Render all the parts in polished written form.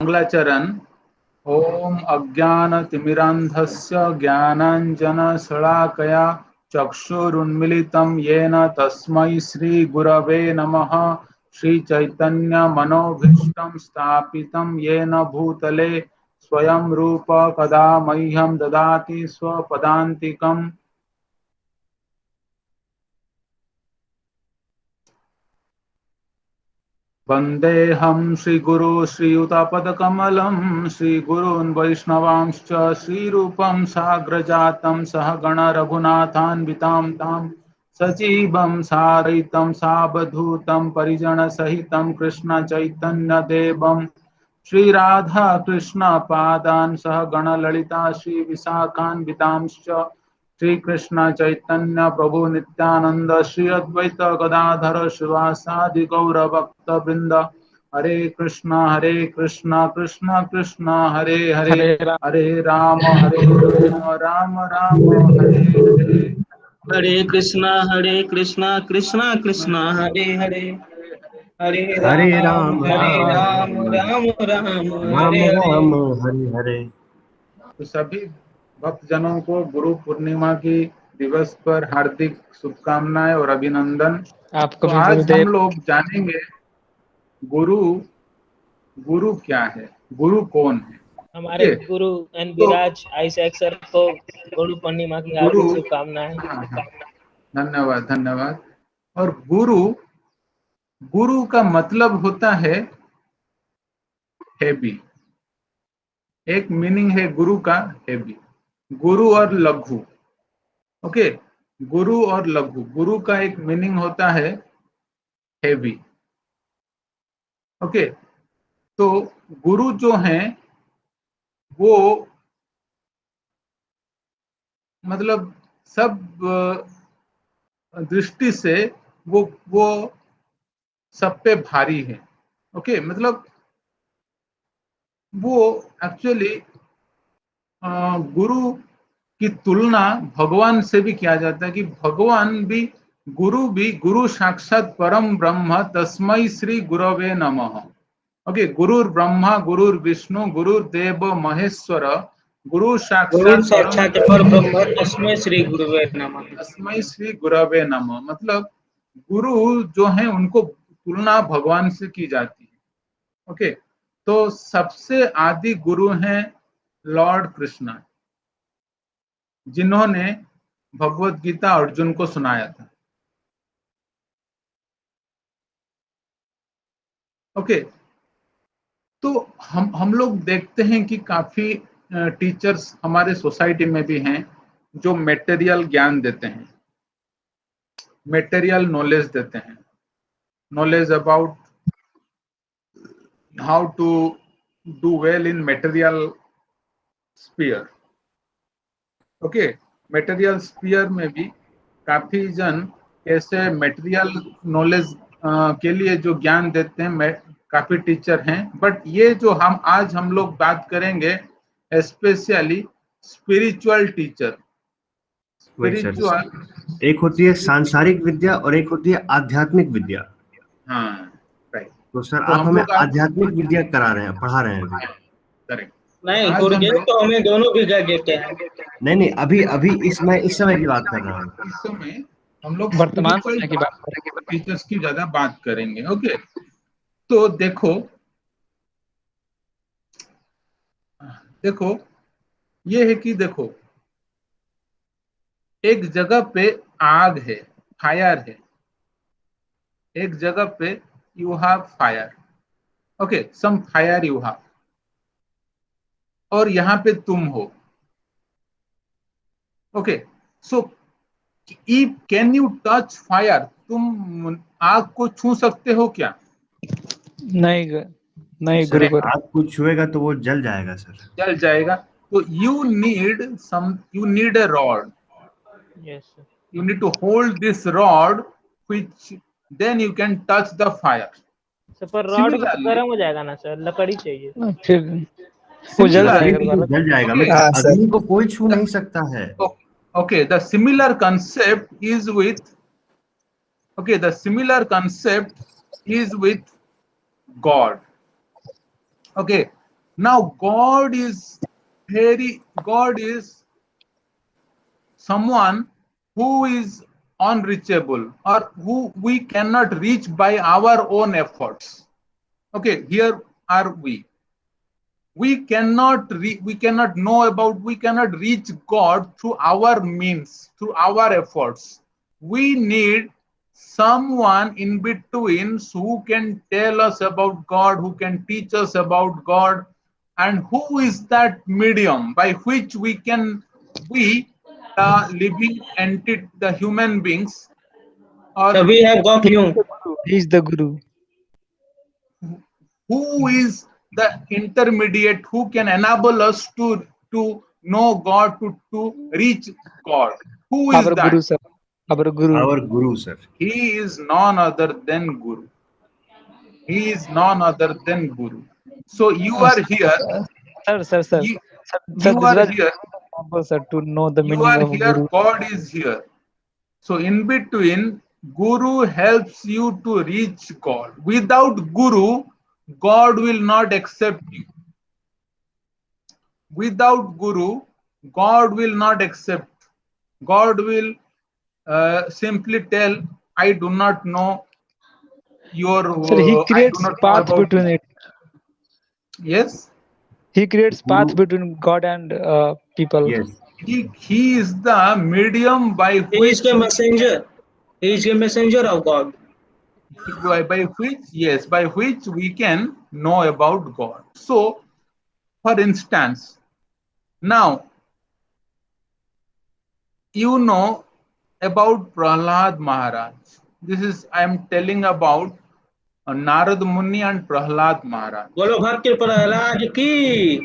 मंगलाचरण। ओम अज्ञानतिमिरान्धस्य ज्ञानाञ्जनशलाकया चक्षुरुन्मीलितं येन तस्मै श्रीगुरवे नमः। श्रीचैतन्यमनोभीष्टं स्थापितं येन भूतले स्वयं रूप कदा मह्यं ददाति स्वपदान्तिकम्। वन्देऽहं श्रीगुरो श्रीयुतापदकमलं श्रीगुरून् वैष्णवांश्च श्रीरूपं साग्रजातं सहगण रघुनाथान्वितां तां सजीवं सारयितं सावधूतं परिजनसहितं कृष्णचैतन्यदेवं श्रीराधा कृष्णपादान् सहगणललिता श्रीविशाखान्वितांश्च श्री कृष्ण चैतन्य प्रभु नित्यानंद श्री अद्वैत गदाधर शिवासादि गौर भक्त वृंद। हरे कृष्णा कृष्ण कृष्ण हरे हरे। हरे राम हरे राम राम राम हरे हरे। हरे कृष्णा कृष्णा कृष्णा हरे हरे, हरे हरे राम राम राम राम राम राम हरे हरे। राम हरे हरे। तो सभी भक्तजनों को गुरु पूर्णिमा की दिवस पर हार्दिक शुभकामनाएं और अभिनंदन। आपको तो भी आज हम गुरुदेव। लोग जानेंगे गुरु गुरु क्या है, गुरु कौन है। हमारे ओके, गुरु एन तो विराज आइसैक सर को गुरु पूर्णिमा की गुरु, हार्दिक शुभकामनाएं। हाँ हाँ, धन्यवाद धन्यवाद। और गुरु, गुरु का मतलब होता है हेवी। एक मीनिंग है गुरु का हेवी। गुरु और लघु। ओके, गुरु और लघु, गुरु का एक मीनिंग होता है हेवी। ओके, तो गुरु जो हैं वो मतलब सब दृष्टि से वो सब पे भारी है। ओके, मतलब वो एक्चुअली गुरु की तुलना भगवान से भी किया जाता है कि भगवान भी, गुरु भी, गुरु साक्षात परम ब्रह्म तस्मै श्री गुरवे नमः। ओके, गुरुर ब्रह्मा गुरुर विष्णु गुरुर्देव महेश्वर गुरु गुरु साक्षात परम साक्षात पर ब्रह्म तस्मै श्री गुरुवे नमः। तस्मै श्री गुरवे नमः। मतलब गुरु जो है उनको तुलना भगवान से की जाती है। ओके, तो सबसे आदि गुरु हैं लॉर्ड कृष्णा, जिन्होंने भगवत गीता अर्जुन को सुनाया था। ओके, तो हम लोग देखते हैं कि काफी टीचर्स हमारे सोसाइटी में भी हैं जो मेटेरियल ज्ञान देते हैं, मेटेरियल नॉलेज देते हैं, knowledge about how to do well in material sphere. Okay, material sphere में भी काफी जन ऐसे मेटेरियल नॉलेज के लिए जो ज्ञान देते हैं, काफी टीचर हैं। बट ये जो आज हम लोग बात करेंगे स्पेशली स्पिरिचुअल टीचर। वही सर, स्पिरिचुअल, एक होती है सांसारिक विद्या और एक होती है आध्यात्मिक विद्या। हाँ राइट। तो सर तो आप हम हमें लोग आज आध्यात्मिक विद्या करा रहे हैं, पढ़ा रहे हैं अभी। करेक्ट। नहीं आज हम गुरुदेव, लोग तो हमें दोनों भी कर देते हैं। नहीं नहीं, अभी अभी इस समय की बात कर रहा हूँ। इस समय हम लोग वर्तमान स्पिरिचुअल समय की बात करें। टीचर्स की ज्यादा बात करेंगे। ओके, तो देखो देखो ये है कि देखो, एक जगह पे आग है, फायर है। एक जगह पे you have fire. Okay, some fire you have, और यहाँ पे तुम हो। Okay, so if can you touch fire, तुम आग को छू सकते हो क्या? नहीं नहीं सर गुरुवर। आग कुछ छुएगा तो वो जल जाएगा सर। जल जाएगा। तो you need a rod, yes. you need to hold this rod, which then you can touch the fire. Sir पर रॉड Similarly, गर्म हो जाएगा ना सर, लकड़ी चाहिए। फिर वो जल लकड़ी similarly, जाएगा भी तो दोबारा। जल जाएगा। मैं okay, सर अग्नि को कोई छू नहीं सकता है। okay, the similar concept is with, okay, the similar concept is with God. Okay, Now God is someone who is unreachable, or who we cannot reach by our own efforts. Okay, here are we cannot we cannot reach God through our means, through our efforts. We need someone in between who can tell us about God, who can teach us about God. And who is that medium by which we, the living entity, the human beings, So or we have got you. He is the Guru. who is the intermediate who can enable us to know God, to reach God? Who is Our that? Guru, sir. Our Guru. Our Guru, sir. He is none other than Guru. He is none other than Guru. So you are here. Sir. You, Sir, you this are was here. example, sir, to know the You meaning are of here. Guru. God is here. So in between, Guru helps you to reach God. Without Guru, God will not accept you. Without Guru, God will not accept. God will simply tell, I do not know your, Sir, he I do creates not know path about between you. it. Yes, He creates path Guru, between God and people. yes. he is the medium by He is which the messenger. He is the messenger of God. by which we can know about God. So, for instance, now you know about Prahlad Maharaj. This is I am telling about Narad Muni and Prahlad Maharaj. बोलो भक्त प्रहलाद की.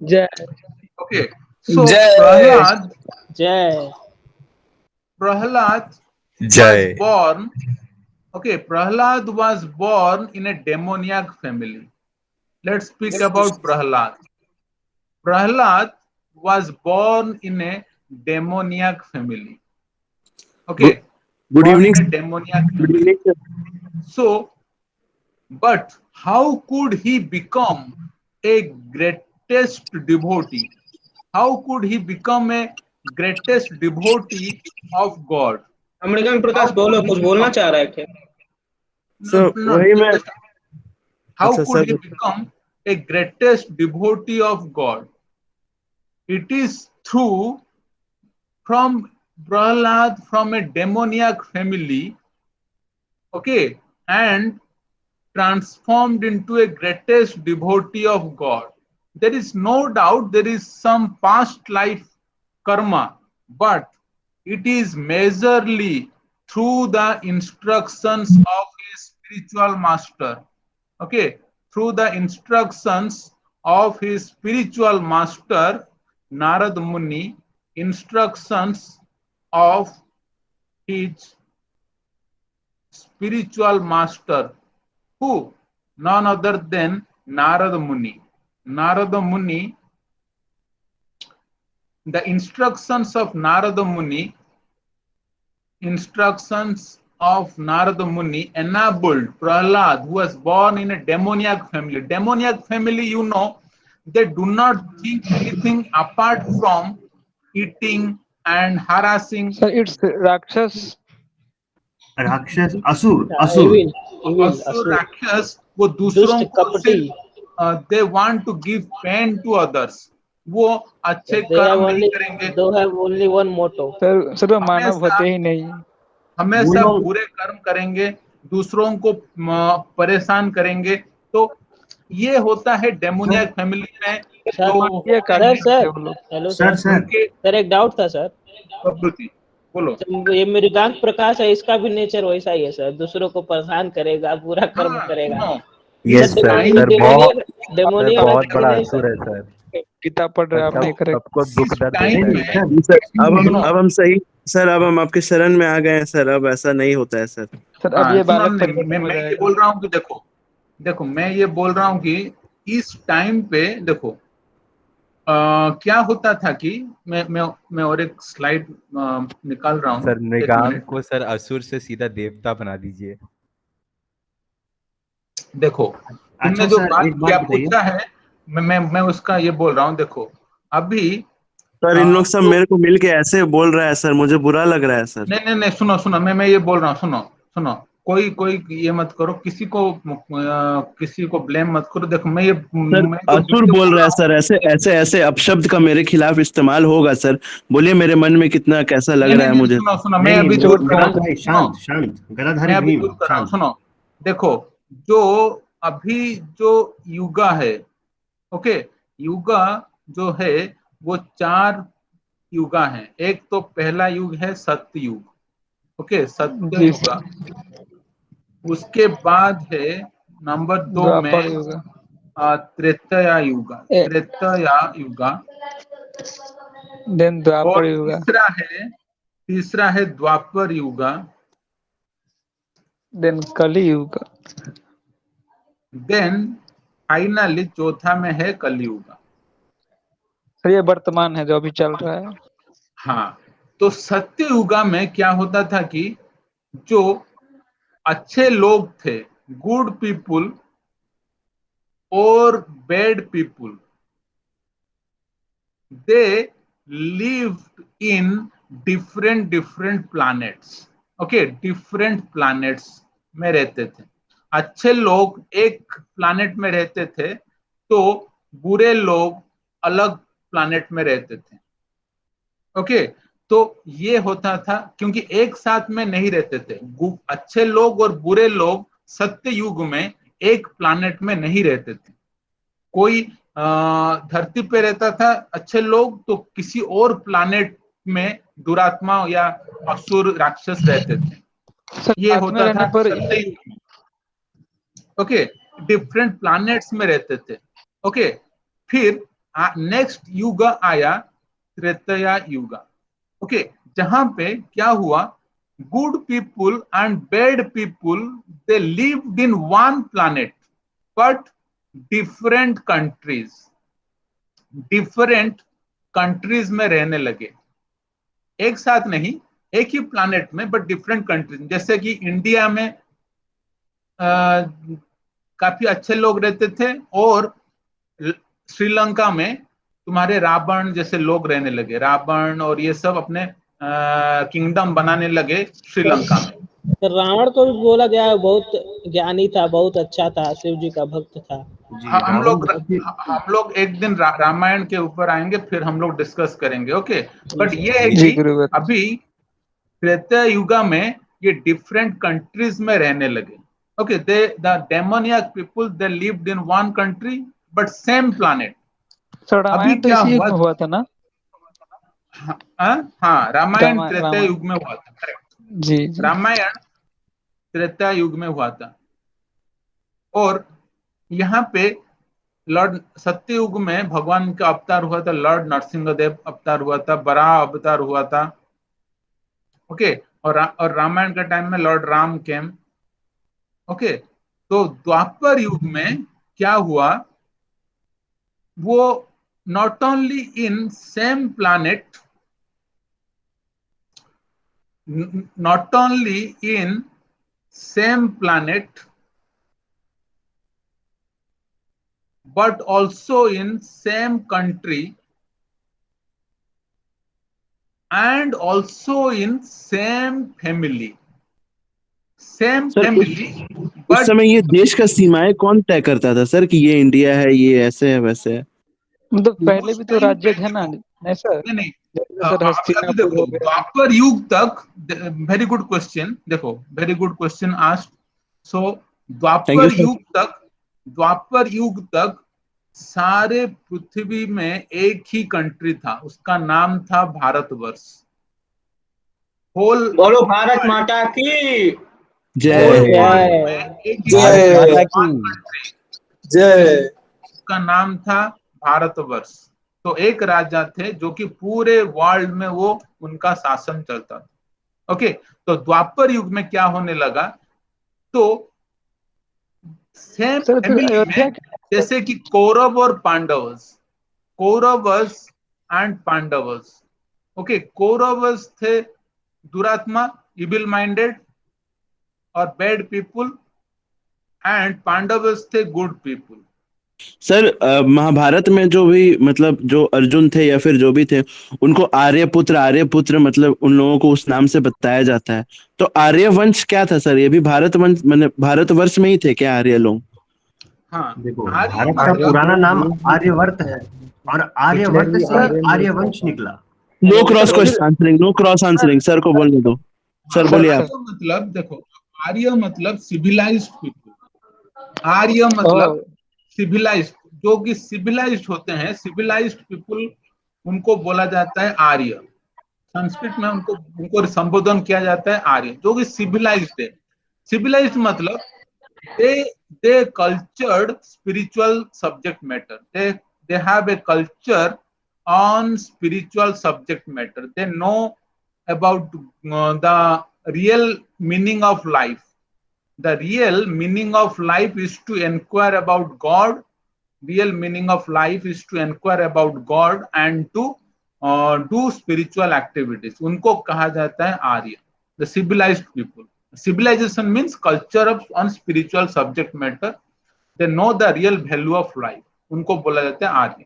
Jai. Okay, so जय. Prahlad was Jai. born. Okay, Prahlad was born in a demoniac family. Let's speak about Prahlad. Prahlad was born in a demoniac family. Okay, Good born evening. in a demoniac Good family. evening, sir. So, but how could he become a greatest devotee? How could he become a greatest devotee of God? American How प्रकाश बोलो, could he कुछ बोलना become? चाह रहे थे. So, वही मैं How अच्छा could he sir become a greatest devotee of God? It is through from Prahlad, from a demoniac family, okay, and transformed into a greatest devotee of God. There is no doubt there is some past life karma, but it is majorly through the instructions of his spiritual master. Okay, through the instructions of his spiritual master, Narad Muni, instructions of his spiritual master, who? None other than Narada Muni. Narada Muni, the instructions of Narada Muni enabled Prahlad, who was born in a demoniac family. Demoniac family, you know, they do not think anything apart from eating and harassing. Sir, it's Rakshas. राक्षस असुर Evil, evil, असुर असुर. राक्षस वो दुष्ट दूसरों को कपटी. सिर्फ they want to give pain to others. वो अच्छे They have कर्म नहीं only, करेंगे, they have only one motto. Sir वो मानव हमेशा होते ही नहीं. हमेशा गुणों. बुरे कर्म करेंगे, दूसरों को परेशान करेंगे. तो ये होता है डेमोनियक फैमिली में सर, जो ये होते काम सर, हैं करते सर, हैं वो लोग. Hello sir sir. सर उनके सर, एक डाउट था सर. प्रवृत्ति. बोलो. तो ये मृगांक प्रकाश है, इसका भी नेचर वैसा ही है सर. दूसरों को परेशान करेगा, बुरा कर्म हाँ, करेगा. नो, Yes, इस sir. टाइम Sir, बहुत डेमोनियक बहुत वैसा बड़ा नहीं असुर सर. है सर. गीता पढ़ रहे आप सब नहीं करेक्ट. सबको दुख इस दर्द टाइम देता नहीं है में सर. सर सुनो, अब हम सही सर, अब हम आपके शरण में आ गए हैं सर. अब ऐसा नहीं होता है सर. सर अब हाँ ये सुनो, बालक मैं परिवर्तन हो मैं ये जाएगा. बोल रहा हूँ कि देखो देखो मैं ये बोल रहा हूँ कि इस टाइम पे देखो क्या होता था कि मैं और एक स्लाइड निकाल रहा हूँ. सर एक मृगांक मिनट. को सर असुर से सीधा देवता बना दीजिए. देखो अच्छा तुमने जो सर बात एक बात क्या बताइए. पूछा है मैं उसका ये बोल रहा हूँ, देखो अभी सर इन लोग सब जो मेरे को मिल के ऐसे बोल रहा है सर, मुझे बुरा लग रहा है सर। नहीं नहीं नहीं, सुनो सुनो, मैं ये बोल रहा हूँ, सुनो सुनो, कोई कोई ये मत करो, किसी को ब्लेम मत करो। देखो सर मैं जो असुर वीडियो बोल बोल रहा रहा है हूँ, सर, ऐसे ऐसे ऐसे अपशब्द का मेरे खिलाफ इस्तेमाल होगा सर। बोलिए मेरे मन में कितना कैसा लग नहीं रहा नहीं है नहीं, मुझे। सुनो सुनो, मैं नहीं नहीं अभी दूर चोट कर रहा हूँ, गलत भाई, सुनो, शांत शांत, मैं गलाधारी अभी भीम दूर कर रहा हूँ, शांत। सुनो। देखो, जो अभी जो युगा है, ओके, युगा जो है वो 4 युगा है। एक तो पहला युग है सत्य युग, ओके, सत्य जी युगा। सर। उसके बाद है नंबर 2 द्वापर में युग। त्रेतया युगा, ए, त्रेतया युगा। देन और द्वापर युग। तीसरा है द्वापर युगा। देन कली युग। देन फाइनली चौथा में है कलयुगा। सर ये वर्तमान है जो अभी चल रहा है। हाँ, तो सत्य युगा में क्या होता था कि जो अच्छे लोग थे, गुड पीपुल और bad people, they lived in different different planets, okay, different planets में रहते थे। अच्छे लोग एक प्लैनेट में रहते थे, तो बुरे लोग अलग प्लैनेट में रहते थे, ओके। तो ये होता था क्योंकि एक साथ में नहीं रहते थे। अच्छे लोग और बुरे लोग सत्य युग में एक प्लैनेट में नहीं रहते थे। कोई धरती पे रहता था अच्छे लोग, तो किसी और प्लैनेट में दुरात्मा या असुर राक्षस रहते थे। सर ये साथ में होता रहने था पर सत्ययुग में, ओके, डिफरेंट प्लैनेट्स में रहते थे, ओके। फिर नेक्स्ट युग आया त्रेतया युग, ओके, जहां पे क्या हुआ, good people and bad people, they lived in one planet but different countries, different countries में रहने लगे। एक साथ नहीं, एक ही प्लैनेट में बट डिफरेंट कंट्रीज। जैसे कि इंडिया में काफी अच्छे लोग रहते थे, और श्रीलंका में तुम्हारे रावण जैसे लोग रहने लगे। रावण और ये सब अपने किंगडम बनाने लगे श्रीलंका में। तो रावण को भी बोला गया है बहुत ज्ञानी था, बहुत अच्छा था, शिव जी का भक्त था। जी रावण बहुत ही हम लोग एक दिन रामायण के ऊपर आएंगे, फिर हम लोग डिस्कस करेंगे, ओके। बट ये है जी जी कि गुरुवर। अभी त्रेता युगा में ये डिफरेंट कंट्रीज में रहने लगे, okay. They the demoniac people, they lived in one country but same planet. Sir अभी रामायण तो क्या इसी युग हुआ, में हुआ था ना। हाँ, रामायण त्रेता रामायण। युग में हुआ था, करेक्ट। जी जी। रामायण त्रेता युग में हुआ था। और यहाँ पे लॉर्ड सत्ययुग में भगवान का अवतार हुआ था, लॉर्ड नरसिंहदेव अवतार हुआ था, बराह अवतार हुआ था, ओके। और रामायण के टाइम में लॉर्ड राम केम, ओके। तो द्वापर युग में क्या हुआ, वो not only in same planet, not only in same planet but also in same country and also in same family, same sir family, उस but समय ये देश का सीमाएं कौन तय करता था सर, कि ये इंडिया है, ये ऐसे है वैसे है। मतलब पहले उस भी तो टाइम राज्य पे थे ना, देखो, नहीं सर। नहीं नहीं, जैसे सर अभी हस्तिनापुर देखो हो गया। द्वापर युग तक, वेरी गुड क्वेश्चन, देखो very good question asked. So thank you Dwapar sir. युग तक, द्वापर युग तक सारे पृथ्वी में एक ही कंट्री था, उसका नाम था भारतवर्ष। होल बोलो भारत माता की होल जय। वर्ल्ड जय। में एक ही भारत जय माता वन की। कंट्री, जय। उसका नाम था भारतवर्ष। तो एक राजा थे जो कि पूरे वर्ल्ड में वो उनका शासन चलता था, ओके। तो द्वापर युग में क्या होने लगा, तो सेम सर फिर फैमिली अयोध्या में, जैसे कि कौरव और पांडवस, कौरवस एंड पांडवस, ओके। कौरवस थे दुरात्मा, इविल माइंडेड और बैड पीपुल, एंड पांडवस थे गुड पीपुल। सर महाभारत में जो भी मतलब जो अर्जुन थे या फिर जो भी थे, उनको आर्यपुत्र मतलब उन लोगों को उस नाम से बताया जाता है। तो आर्यवंश क्या था सर? ये भी भारतवंश मतलब भारतवर्ष में ही थे क्या आर्य लोग? हाँ, देखो, आर्य भारत का मतलब पुराना नाम आर्यवर्त है और आर्यवर्त से आर्यवंश निकला। No cross question answering, no cross answering, sir को बोलने दो। सर बोलिए आप। आर्य मतलब देखो, आर्य मतलब सिविलाइज्ड पीपल। आर्य मतलब सिविलाइज्ड, जो कि सिविलाइज्ड होते हैं, सिविलाइज्ड पीपल, उनको बोला जाता है आर्य। संस्कृत में उनको उनको संबोधन किया जाता है आर्य, जो कि सिविलाइज्ड है। सिविलाइज्ड मतलब they cultured spiritual subject matter. They have a culture on spiritual subject matter. They know about the real meaning of life. The real meaning of life is to inquire about God. Real meaning of life is to inquire about God and to do spiritual activities. उनको कहा जाता है आर्य, the civilized people. Civilization means culture of on spiritual subject matter. They know the real value of life. उनको बोला जाता है आर्य।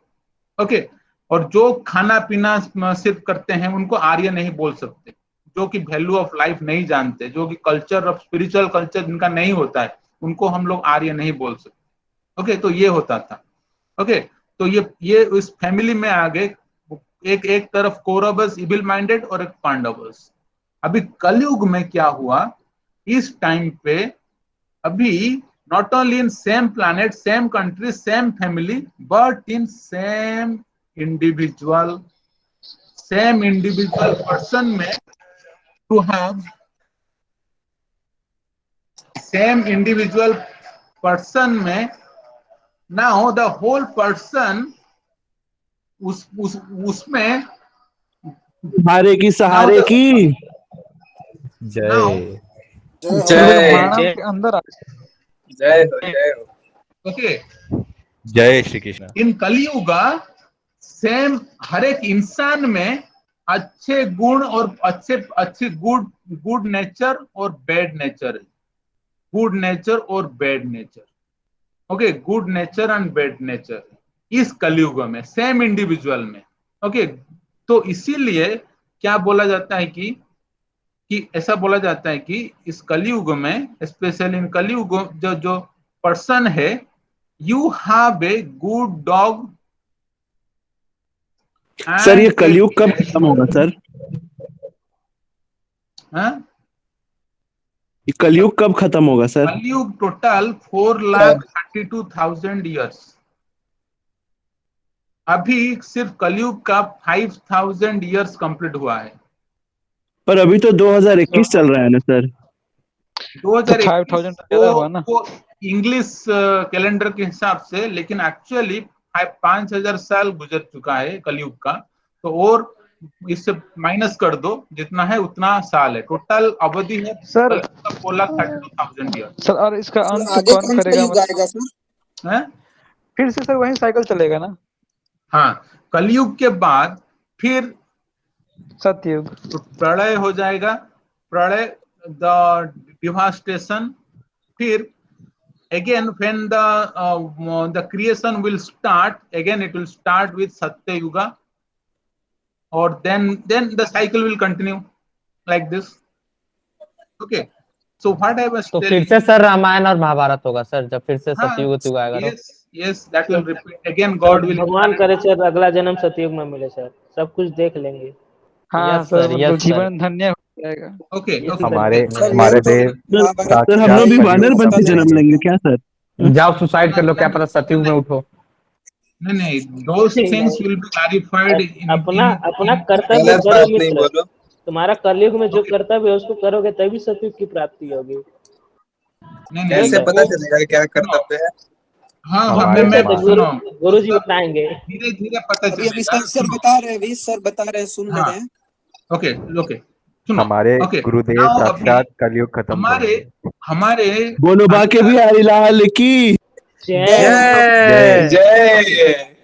Okay, और जो खाना पीना सिर्फ करते हैं उनको आर्य नहीं बोल सकते। जो कि वैल्यू ऑफ लाइफ नहीं जानते, जो कि कल्चर ऑफ स्पिरिचुअल कल्चर जिनका नहीं होता है, उनको हम लोग आर्य नहीं बोल सकते। ओके, तो ये होता था। ओके, तो ये इस फैमिली में आ गए। एक तरफ कौरवस इविल माइंडेड और एक पांडवस। अभी कलयुग में क्या हुआ, इस टाइम पे अभी not only in same planet, same country, same family, but in same individual person में to have same individual person में now the whole person उसमें सहारे की सहारे की जय जय के अंदर जय हो जय हो। ओके, जय श्री कृष्ण। इन कलियुगा सेम हर एक इंसान में अच्छे गुण और अच्छे गुड नेचर और बैड नेचर है। गुड नेचर और bad nature, okay, good nature and bad nature इस कलियुग में सेम इंडिविजुअल में। ओके, तो इसीलिए क्या बोला जाता है कि ऐसा बोला जाता है कि इस कलियुग में, स्पेशली इन कलियुग, जो पर्सन है, you have a good dog. Sir ये कलयुग कब खत्म होगा सर? ये कलयुग कब खत्म होगा सर? कलयुग टोटल 4,32,000 ईयर्स। अभी सिर्फ कलयुग का 5,000 ईयर्स कंप्लीट हुआ है। पर अभी तो 2021 चल रहा है ना सर? 5,000 ज्यादा हुआ ना। वो इंग्लिश कैलेंडर के हिसाब से, लेकिन एक्चुअली 5,000 साल गुजर चुका है कलयुग का। तो और इससे माइनस कर दो, जितना है उतना साल है। टोटल अवधि है सर 4,32,000 ईयर। सर, और इसका अंत आगे कौन कौन सा करेगा? युग आएगा सर? है? फिर से सर वही साइकिल चलेगा ना? हाँ, कलयुग के बाद फिर सतयुग। तो प्रलय हो जाएगा। प्रलय, द डिवास्टेशन। फिर again when the creation will start, again it will start with Satya Yuga, or then the cycle will continue like this. Okay, so what I was तो telling, फिर से सर रामायण और महाभारत होगा सर, जब फिर से सतयुग युग आएगा तो? yes, that will repeat again. God will, भगवान करे सर अगला जन्म सतयुग में मिले सर, सब कुछ देख लेंगे। हाँ यस सर, सर, मतलब यस सर। जीवन धन्य हो जाएगा। okay, हमारे सर हमारे यही तो देव महाभारत सर हम लोग भी साक्षात वानर बन के कलयुग जन्म लेंगे क्या सर? जाओ सुसाइड कर लो, क्या पता सतयुग में उठो। नहीं, those things will be clarified in अपना कर्तव्य गलत करो बात नहीं मित्र। बोलो। तुम्हारा कलयुग में जो कर्तव्य है उसको करोगे तभी सतयुग की प्राप्ति होगी। नहीं, कैसे वो- पता चलेगा कि क्या कर्तव्य है? हाँ, हमारे मैं समाज सुनो, गुरु जी बताएंगे। धीरे धीरे पता अभी चलेगा। सर बता रहे हैं, अभी सर बता रहे हैं, सुन हाँ, लेते हैं। ओके, सुनो। हमारे ओके, गुरुदेव नाउ साक्षात कलयुग खत्म हमारे करेंगे। हमारे बोलो बाके बिहारी लाल की जय। जय।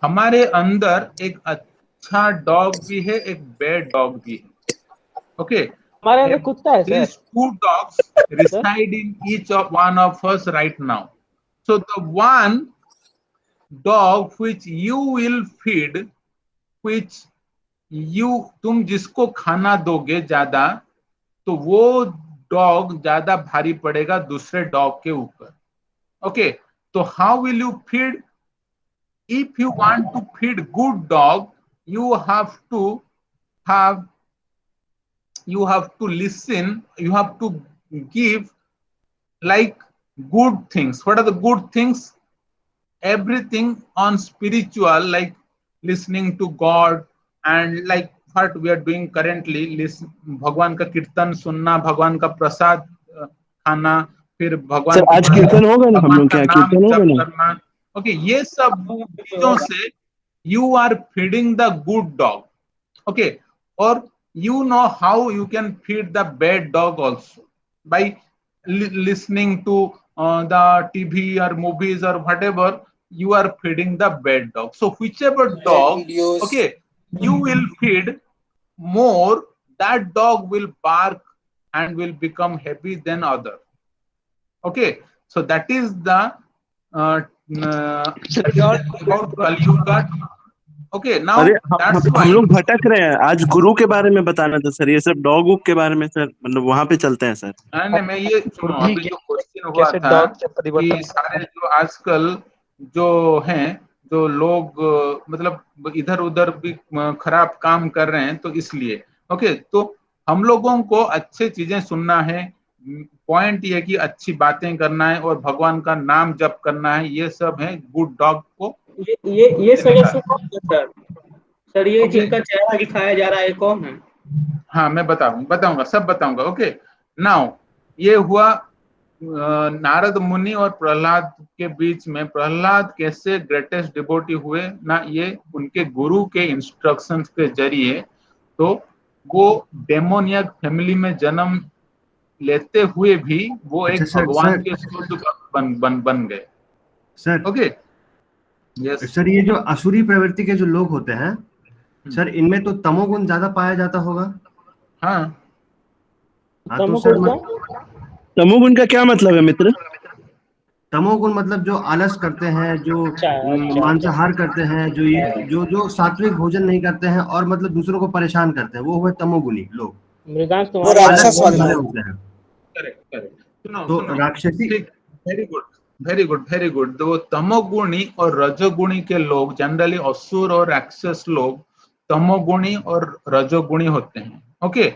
हमारे अंदर एक अच्छा डॉग भी है, एक बैड डॉग भी है। ओके, हमारे अंदर कुत्ता है sir. these two dogs reside in each of one of us right now. So the one dog which you will feed, which you, तुम जिसको खाना दोगे ज्यादा, तो वो डॉग ज्यादा भारी पड़ेगा दूसरे डॉग के ऊपर. ओके, तो how will you feed? If you want to feed good dog, you have to have, you have to listen, you have to give like good things. What are the good things? Everything on spiritual, like listening to God, and like what we are doing currently, listen, भगवान का कीर्तन सुनना, भगवान का प्रसाद खाना, फिर भगवान sir आज कीर्तन होगा ना, हम भगवान लोग का क्या नाम कीर्तन होगा जप ना? करना. ओके, ये सब चीजों से you are feeding the good dog. Okay, or you know how you can feed the bad dog also, by listening to the TV or movies or whatever. You are feeding the bad dog. So whichever dog, videos. okay, you will feed more, that dog will bark and will become happy than other. Okay, so that is the about Kali Yuga. Okay, now अरे that's why हम लोग भटक रहे हैं. आज गुरु के बारे में बताना था सर, ये सब डॉग वुग के बारे में सर, मतलब वहां पे चलते हैं सर. नहीं, मैं ये सुनो, बुद्धि अभी जो क्वेश्चन हुआ कैसे था डॉग से कि परिवर्तन सारे जो आजकल जो हैं, जो लोग मतलब इधर उधर भी खराब काम कर रहे हैं, तो इसलिए. ओके, तो हम लोगों को अच्छी चीजें सुनना है. पॉइंट ये कि अच्छी बातें करना है और भगवान का नाम जप करना है. ये सब है गुड डॉग को. ये सदस्य कौन है सर? सर ये Okay. जिनका चेहरा दिखाया जा रहा है कौन है? हाँ, मैं बताऊंगा, सब बताऊंगा. ओके, नाउ ये हुआ नारद मुनि और प्रहलाद के बीच में. प्रहलाद कैसे ग्रेटेस्ट डिवोटी हुए ना, ये उनके गुरु के इंस्ट्रक्शंस के जरिए. तो वो डेमोनियक फैमिली में जन्म लेते हुए भी वो एक अच्छा, भगवान सर। के शुद्ध भक्त बन गए. Sir okay, yes. सर, ये जो असुरी प्रवृत्ति के जो लोग होते हैं सर, इनमें तो तमोगुण ज्यादा पाया जाता होगा. हाँ, हाँ, तो तमोगुण सर क्या? तमोगुण का क्या मतलब है मित्र? तमोगुण मतलब जो आलस करते हैं, जो अच्छा, मांसाहार करते हैं, जो ये जो सात्विक भोजन नहीं करते हैं और मतलब दूसरों को परेशान करते हैं, वो हुए तमोगुणी लोग. मृगांक वो तुम्हारा राक्षस वाले वाले लोग. होते हैं. करेक्ट. तो राक्षसी, वेरी गुड. तो वो तमोगुणी और रजोगुणी के लोग, जनरली असुर और राक्षस लोग तमोगुणी और रजोगुणी होते हैं. ओके,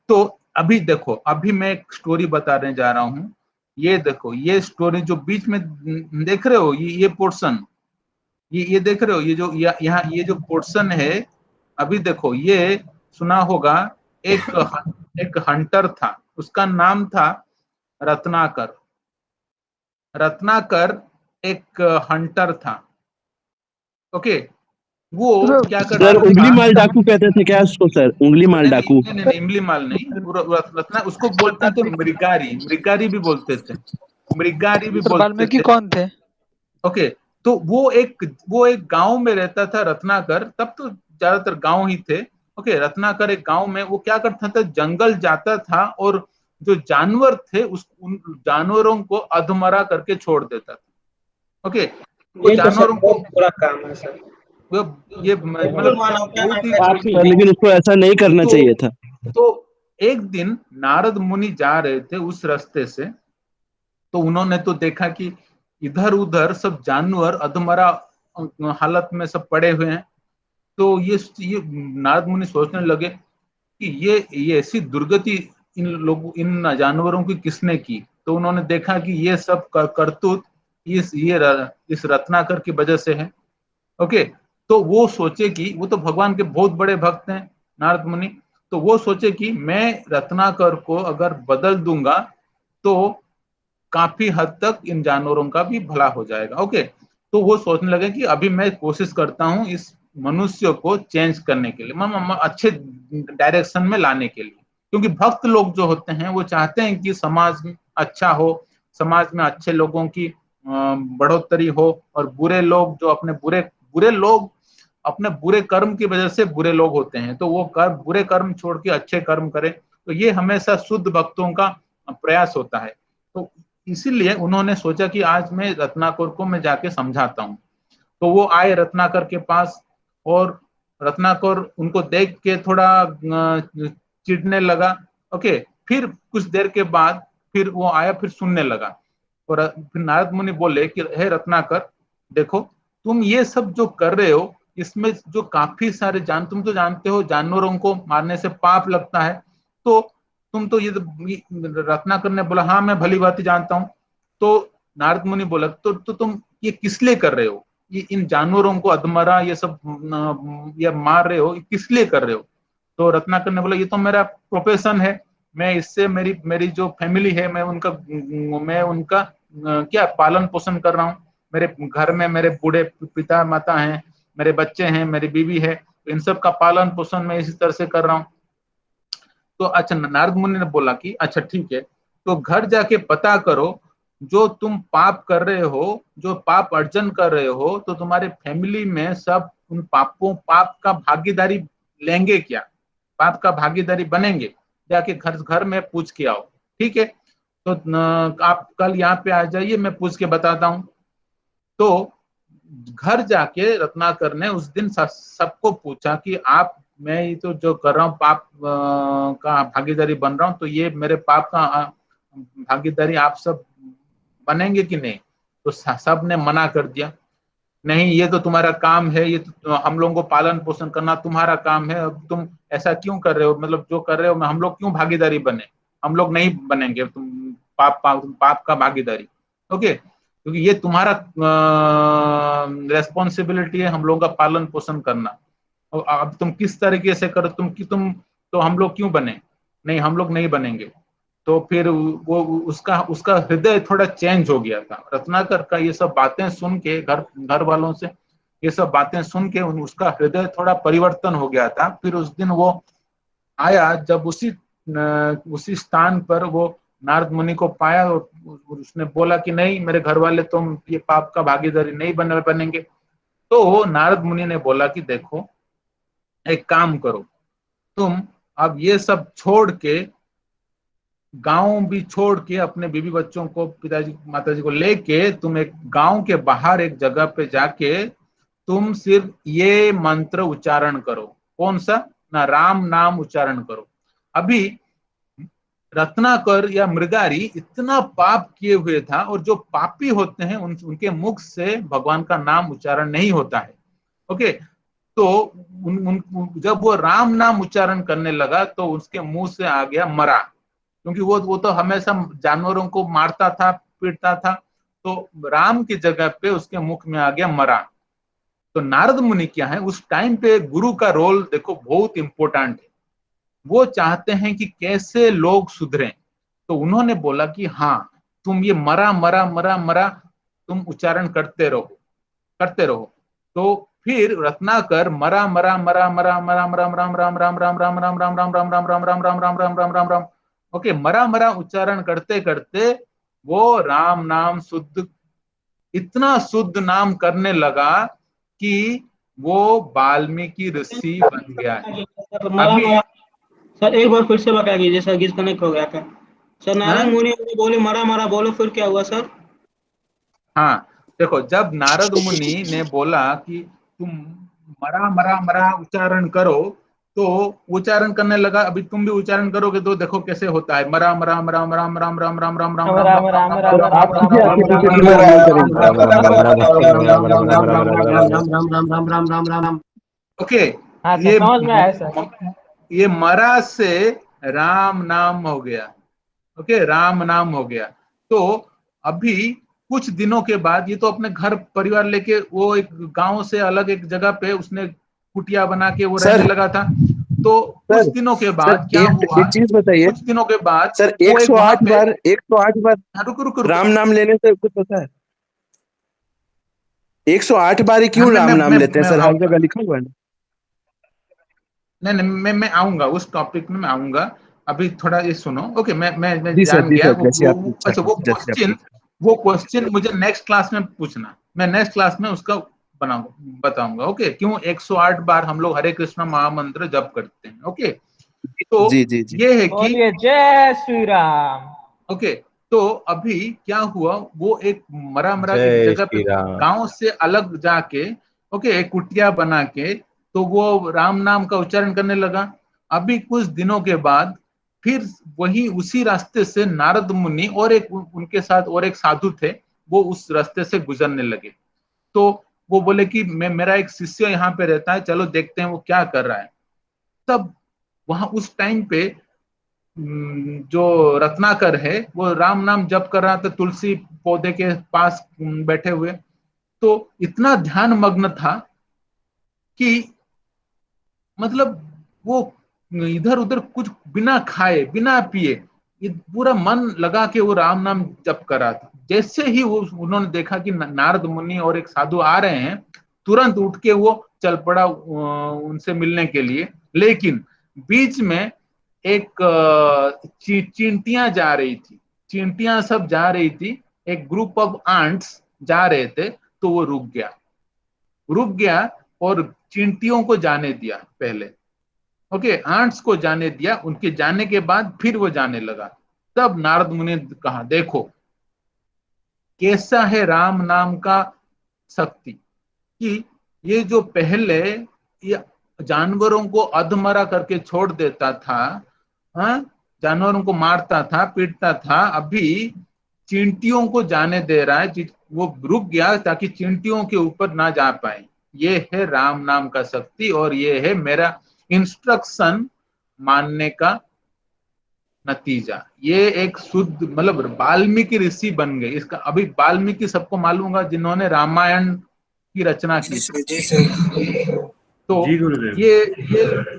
तो अभी देखो, अभी मैं एक स्टोरी बताने जा रहा हूं. ये देखो, ये स्टोरी जो बीच में देख रहे हो, ये पोर्शन, ये देख रहे हो, ये जो यहाँ ये जो पोर्शन है, अभी देखो, ये सुना होगा. एक हंटर था, उसका नाम था रत्नाकर. रत्नाकर एक हंटर था. ओके, वो क्या करता सर था? उंगली माल डाकू कहते थे क्या उसको सर? उंगली माल डाकू? नहीं, इमली माल नहीं. रत्ना उसको बोलते थे मृगारी भी बोलते थे. मृगारी भी सर बोलते वाल्मीकि थे. कौन थे? ओके, तो वो एक गांव में रहता था रत्नाकर. तब तो ज्यादातर गांव ही थे. ओके, रत्नाकर एक गांव में वो क्या करता था, जंगल जाता था और जो जानवर थे उन जानवरों को अधमरा करके छोड़ देता था. ओके, वो ये तो सर जानवरों को बहुत बुरा काम है सर. ये मतलब बहुत ही. काफी सर लेकिन उसको ऐसा नहीं करना चाहिए था. तो एक दिन नारद मुनि जा रहे थे उस रास्ते से, तो उन्होंने तो देखा कि इधर उधर सब जानवर अधमरा हालत में सब पड़े हुए हैं. तो ये नारद मुनि सोचने लगे कि ये ऐसी दुर्गति इन जानवरों की किसने की. तो उन्होंने देखा कि ये सब करतूत इस रत्नाकर की वजह से है. ओके, तो वो सोचे कि वो तो भगवान के बहुत बड़े भक्त हैं नारद मुनि. तो वो सोचे कि मैं रत्नाकर को अगर बदल दूंगा तो काफी हद तक इन जानवरों का भी भला हो जाएगा. ओके, तो वो सोचने लगे कि अभी मैं कोशिश करता हूं इस मनुष्य को चेंज करने के लिए, अच्छे डायरेक्शन में लाने के लिए. क्योंकि भक्त लोग जो होते हैं वो चाहते हैं कि समाज में अच्छा हो, समाज में अच्छे लोगों की बढ़ोतरी हो, और बुरे लोग जो बुरे लोग अपने बुरे कर्म की वजह से बुरे लोग होते हैं, तो वो बुरे कर्म छोड़ के अच्छे कर्म करें. तो ये हमेशा शुद्ध भक्तों का प्रयास होता है. तो इसीलिए उन्होंने सोचा कि आज मैं रत्नाकर को मैं जाके समझाता हूँ. तो वो आए रत्नाकर के पास और रत्नाकर उनको देख के थोड़ा चिढ़ने लगा। ओके, फिर कुछ देर के बाद फिर वो आया, फिर सुनने लगा और फिर नारद मुनि बोले कि हे रत्नाकर, देखो तुम ये सब जो कर रहे हो इसमें जो काफी सारे तुम तो जानते हो जानवरों को मारने से पाप लगता है, तो तुम तो ये रत्नाकर ने बोला हाँ मैं भली भांति जानता हूँ। तो नारद मुनि बोला तो तुम ये किस लिए कर रहे हो, ये इन जानवरों को अधमरा ये सब ये मार रहे हो, किस लिए कर रहे हो? तो रत्नाकर ने बोला ये तो मेरा प्रोफेशन है, मैं इससे मेरी जो फैमिली है मैं उनका क्या पालन पोषण कर रहा हूँ। मेरे घर में मेरे बूढ़े पिता माता हैं, मेरे बच्चे हैं, मेरी बीवी है, इन सब का पालन पोषण मैं इसी तरह से कर रहा हूँ। तो अच्छा, नारद मुनि ने बोला कि अच्छा ठीक है, तो घर जाके पता करो जो तुम पाप कर रहे हो, जो पाप अर्जन कर रहे हो, तो तुम्हारे फैमिली में सब उन पाप का भागीदारी लेंगे क्या, पाप का भागीदारी बनेंगे? जाके घर में पूछ के आओ, ठीक है? तो आप कल यहाँ पे आ जाइए, मैं पूछ के बताता हूँ। तो घर जाके रत्नाकर ने उस दिन सबको पूछा कि मैं ये तो जो कर रहा हूँ पाप का भागीदारी बन रहा हूँ, तो ये मेरे पाप का भागीदारी आप सब बनेंगे कि नहीं? तो सब ने मना कर दिया, नहीं ये तो तुम्हारा काम है, ये तो हम लोगों को पालन पोषण करना तुम्हारा काम है, अब तुम ऐसा क्यों कर रहे हो, मतलब जो कर रहे हो हम लोग क्यों भागीदारी बने, हम लोग नहीं बनेंगे तुम पाप का भागीदारी। ओके, क्योंकि ये तुम्हारा रेस्पॉन्सिबिलिटी है हम लोगों का पालन पोषण करना, और अब तुम किस तरीके से करो, तुम तो हम लोग क्यों बने? नहीं, हम लोग नहीं बनेंगे। तो फिर वो उसका हृदय थोड़ा चेंज हो गया था। रत्नाकर का ये सब बातें सुन के घर वालों से ये सब बातें सुन के उसका हृदय थोड़ा परिवर्तन हो गया था। फिर उस दिन वो आया, जब उसी स्थान पर वो नारद मुनि को पाया और उसने बोला कि नहीं मेरे घर वाले तुम ये पाप का भागीदारी नहीं बनेंगे। तो नारद मुनि ने बोला कि देखो एक काम करो, तुम अब ये सब छोड़ के, गांव भी छोड़ के, अपने बीवी बच्चों को, पिताजी माताजी को लेके तुम एक गांव के बाहर एक जगह पे जाके तुम सिर्फ ये मंत्र उच्चारण करो। कौन सा? ना, राम नाम उच्चारण करो। अभी रत्नाकर या मृगारी इतना पाप किए हुए था, और जो पापी होते हैं उनके मुख से भगवान का नाम उच्चारण नहीं होता है। ओके, तो जब वो राम नाम उच्चारण करने लगा तो उसके मुंह से आ गया मरा, क्योंकि वो तो हमेशा जानवरों को मारता था, पीटता था, तो राम की जगह पे उसके मुख में आ गया मरा। तो नारद मुनि क्या है, उस टाइम पे गुरु का रोल देखो बहुत इंपॉर्टेंट है। वो चाहते हैं कि कैसे लोग सुधरें, तो उन्होंने बोला कि हाँ तुम ये मरा मरा मरा मरा तुम उच्चारण करते रहो। तो फिर रत्नाकर मरा मरा मरा मरा मरा मरा राम राम राम राम राम राम राम राम राम राम राम राम राम राम राम राम राम राम राम ओके, मरा मरा उच्चारण करते करते वो राम नाम इतना शुद्ध नाम करने लगा कि वो वाल्मीकि ऋषि बन गया है। अभी सर एक बार फिर से बता दीजिए सर, डिस्कनेक्ट हो गया था सर। नारद मुनि बोले मरा मरा, बोलो फिर क्या हुआ सर? हाँ देखो, जब नारद मुनि ने बोला कि तुम मरा मरा मरा उच्चारण करो, तो उच्चारण करने लगा। अभी तुम भी उच्चारण करोगे तो देखो कैसे होता है, मरा मरा मरा मरा राम राम राम राम राम राम। ओके, ये मरा से राम नाम हो गया। ओके, राम नाम हो गया। तो अभी कुछ दिनों के बाद ये तो अपने घर परिवार लेके वो एक गांव से अलग एक जगह पे उसने कुटिया बना के वो रहने लगा था। तो कुछ दिनों के बाद क्या हुआ, एक चीज बताइए, कुछ दिनों के बाद सर 108 बार रुको राम नाम लेने से कुछ होता है? 108 बार ही क्यों राम नाम लेते हैं सर? हर जगह लिखा हुआ है। नहीं, मैं आऊंगा उस टॉपिक में, मैं आऊंगा। अभी थोड़ा ये सुनो। ओके, मैं जान गया। अच्छा, वो क्वेश्चन मुझे नेक्स्ट क्लास में पूछना, मैं नेक्स्ट क्लास में उसका बताऊंगा। ओके, क्यों 108 बार हम लोग हरे कृष्ण महामंत्र जप करते हैं। ओके, तो जी। ये है कि जय श्री राम। ओके, तो अभी क्या हुआ, वो एक मरा मरा एक जय जगह पे श्री राम। गांव से अलग जाके ओके एक कुटिया बना के तो वो राम नाम का उच्चारण करने लगा। अभी कुछ दिनों के बाद फिर वही उसी रास्ते से नारद मुनि और एक उनके साथ और एक साधु थे, वो उस रास्ते से गुजरने लगे। तो वो बोले कि मैं मेरा एक शिष्य यहाँ पे रहता है, चलो देखते हैं वो क्या कर रहा है। तब वहां उस टाइम पे जो रत्नाकर है वो राम नाम जप कर रहा था तुलसी पौधे के पास बैठे हुए। तो इतना ध्यान मग्न था कि मतलब वो इधर उधर कुछ बिना खाए बिना पिए ये पूरा मन लगा के वो राम नाम जप कर रहा था। जैसे ही वो उन्होंने देखा कि नारद मुनि और एक साधु आ रहे हैं, तुरंत उठ के वो चल पड़ा उनसे मिलने के लिए। लेकिन बीच में एक चींटियां जा रही थी, चींटियां सब जा रही थी, एक ग्रुप ऑफ आंट्स जा रहे थे, तो वो रुक गया और चींटियों को जाने दिया पहले। ओके, आंट्स को जाने दिया, उनके जाने के बाद फिर वो जाने लगा। तब नारद मुनि ने कहा देखो कैसा है राम नाम का शक्ति, कि ये जो पहले ये जानवरों को अधमरा करके छोड़ देता था, हाँ, जानवरों को मारता था पीटता था, अभी चींटियों को जाने दे रहा है। वो रुक गया ताकि चींटियों के ऊपर ना जा पाए। ये है राम नाम का शक्ति और ये है मेरा इंस्ट्रक्शन मानने का नतीजा। ये एक शुद्ध मतलब वाल्मीकि ऋषि बन गए। इसका अभी वाल्मीकि सबको मालूम होगा जिन्होंने रामायण की रचना की थी। जी सर। तो जी गुरुदेव।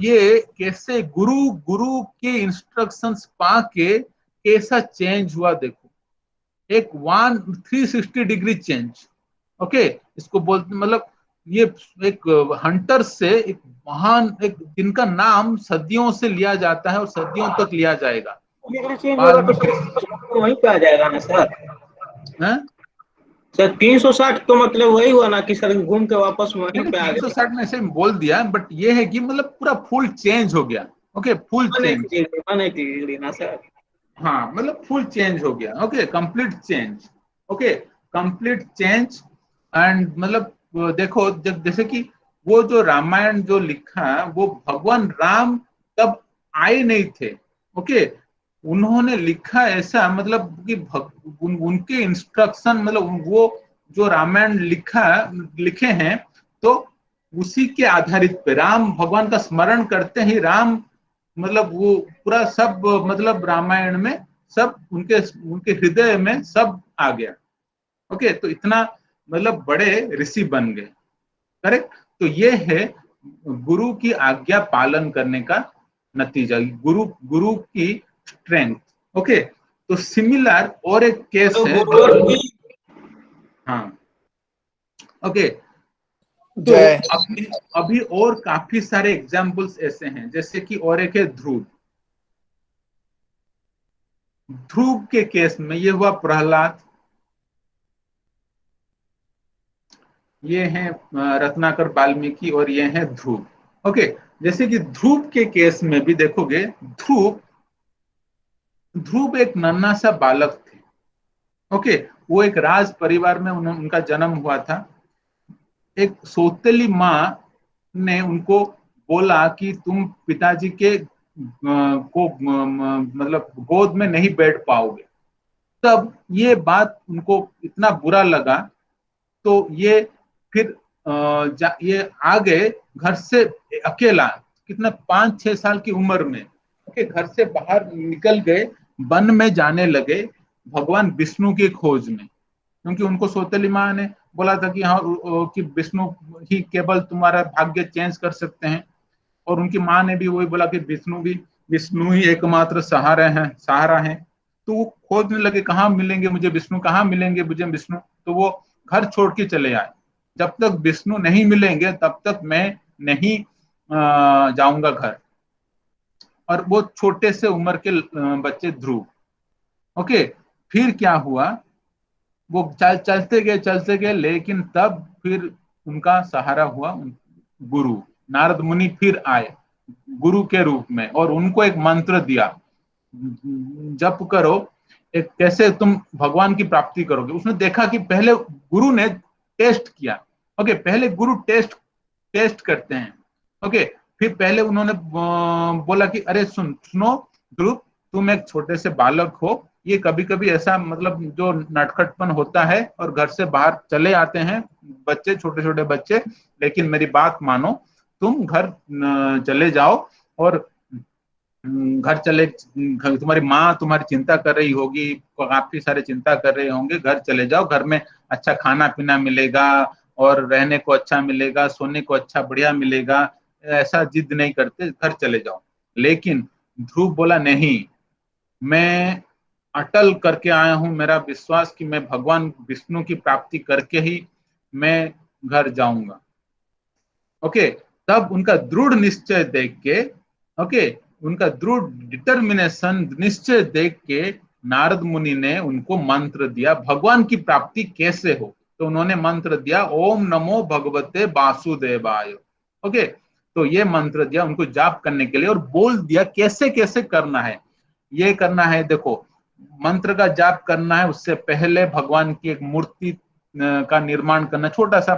ये कैसे गुरु गुरु के इंस्ट्रक्शंस पाके कैसा चेंज हुआ देखो, एक 360 डिग्री चेंज। ओके, इसको बोलते मतलब ये एक हंटर से एक महान, एक जिनका नाम सदियों से लिया जाता है और सदियों तक लिया जाएगा। चेंज होगा तो वहीं पे आ जाएगा ना सर। हैं? सर 360 तो मतलब वही हुआ ना कि सर घूम के वापस वहीं पे आ गए। 360 में से बोल दिया, बट ये है कि मतलब पूरा फुल चेंज हो गया। Okay, full change. 180 डिग्री ना सर। हाँ, मतलब फुल चेंज हो गया। Okay, complete change. Okay, complete change. And मतलब देखो जब जैसे कि वो जो रामायण जो लिखा वो भगवान राम तब आए नहीं थे। ओके, उन्होंने लिखा ऐसा मतलब कि उनके इंस्ट्रक्शन मतलब वो जो रामायण लिखे हैं तो उसी के आधारित पे राम भगवान का स्मरण करते ही राम मतलब वो पूरा सब मतलब रामायण में सब उनके उनके हृदय में सब आ गया। ओके, तो इतना मतलब बड़े ऋषि बन गए। करेक्ट। तो ये है गुरु की आज्ञा पालन करने का नतीजा, गुरु गुरु की स्ट्रेंथ। ओके, तो सिमिलर और एक केस तो है। हाँ, ओके, तो अभी और काफी सारे एग्जाम्पल्स ऐसे हैं, जैसे कि और एक है ध्रुव। ध्रुव के केस में ये हुआ प्रहलाद, ये है रत्नाकर वाल्मीकि और ये है ध्रुव। ओके, जैसे कि ध्रुव के केस में भी देखोगे, ध्रुव एक नन्हा सा बालक थे। ओके, वो एक राज परिवार में उनका जन्म हुआ था। एक सौतेली माँ ने उनको बोला कि तुम पिताजी के को मतलब गोद में नहीं बैठ पाओगे। तब ये बात उनको इतना बुरा लगा, तो ये फिर ये आ गए घर से अकेला, कितना 5-6 साल की उम्र में। ओके, घर से बाहर निकल गए, वन में जाने लगे भगवान विष्णु की खोज में, क्योंकि उनको सौतेली माँ ने बोला था कि हाँ कि विष्णु ही केवल तुम्हारा भाग्य चेंज कर सकते हैं। और उनकी माँ ने भी वही बोला कि विष्णु ही एकमात्र सहारा है। तो वो खोजने लगे कहाँ मिलेंगे मुझे विष्णु, कहाँ मिलेंगे मुझे विष्णु। तो वो घर छोड़ के चले आए, जब तक विष्णु नहीं मिलेंगे तब तक मैं नहीं जाऊंगा घर। और वो छोटे से उम्र के बच्चे ध्रुव। ओके, फिर क्या हुआ, वो चलते गए, लेकिन तब फिर उनका सहारा हुआ गुरु नारद मुनि। फिर आए गुरु के रूप में और उनको एक मंत्र दिया, जप करो एक कैसे तुम भगवान की प्राप्ति करोगे। उसने देखा कि पहले गुरु ने टेस्ट किया। ओके, पहले गुरु टेस्ट करते हैं। ओके, फिर पहले उन्होंने बोला कि अरे सुनो ध्रुव, तुम एक छोटे से बालक हो, ये कभी कभी ऐसा मतलब जो नटखटपन होता है और घर से बाहर चले आते हैं बच्चे, छोटे छोटे बच्चे, लेकिन मेरी बात मानो, तुम घर चले जाओ और तुम्हारी माँ तुम्हारी चिंता कर रही होगी, काफी सारे चिंता कर रहे होंगे, घर चले जाओ, घर में अच्छा खाना पीना मिलेगा और रहने को अच्छा मिलेगा, सोने को अच्छा बढ़िया मिलेगा, ऐसा जिद नहीं करते, घर चले जाओ। लेकिन ध्रुव बोला नहीं, मैं अटल करके आया हूं, मेरा विश्वास कि मैं भगवान विष्णु की प्राप्ति करके ही मैं घर जाऊंगा। ओके, तब उनका दृढ़ निश्चय देख के, ओके, उनका दृढ़ डिटर्मिनेशन, निश्चय देख के नारद मुनि ने उनको मंत्र दिया भगवान की प्राप्ति कैसे हो। तो उन्होंने मंत्र दिया ओम नमो भगवते वासुदेवाय। ओके, तो ये मंत्र दिया उनको जाप करने के लिए और बोल दिया कैसे कैसे करना है। ये करना है, देखो मंत्र का जाप करना है, उससे पहले भगवान की एक मूर्ति का निर्माण करना, छोटा सा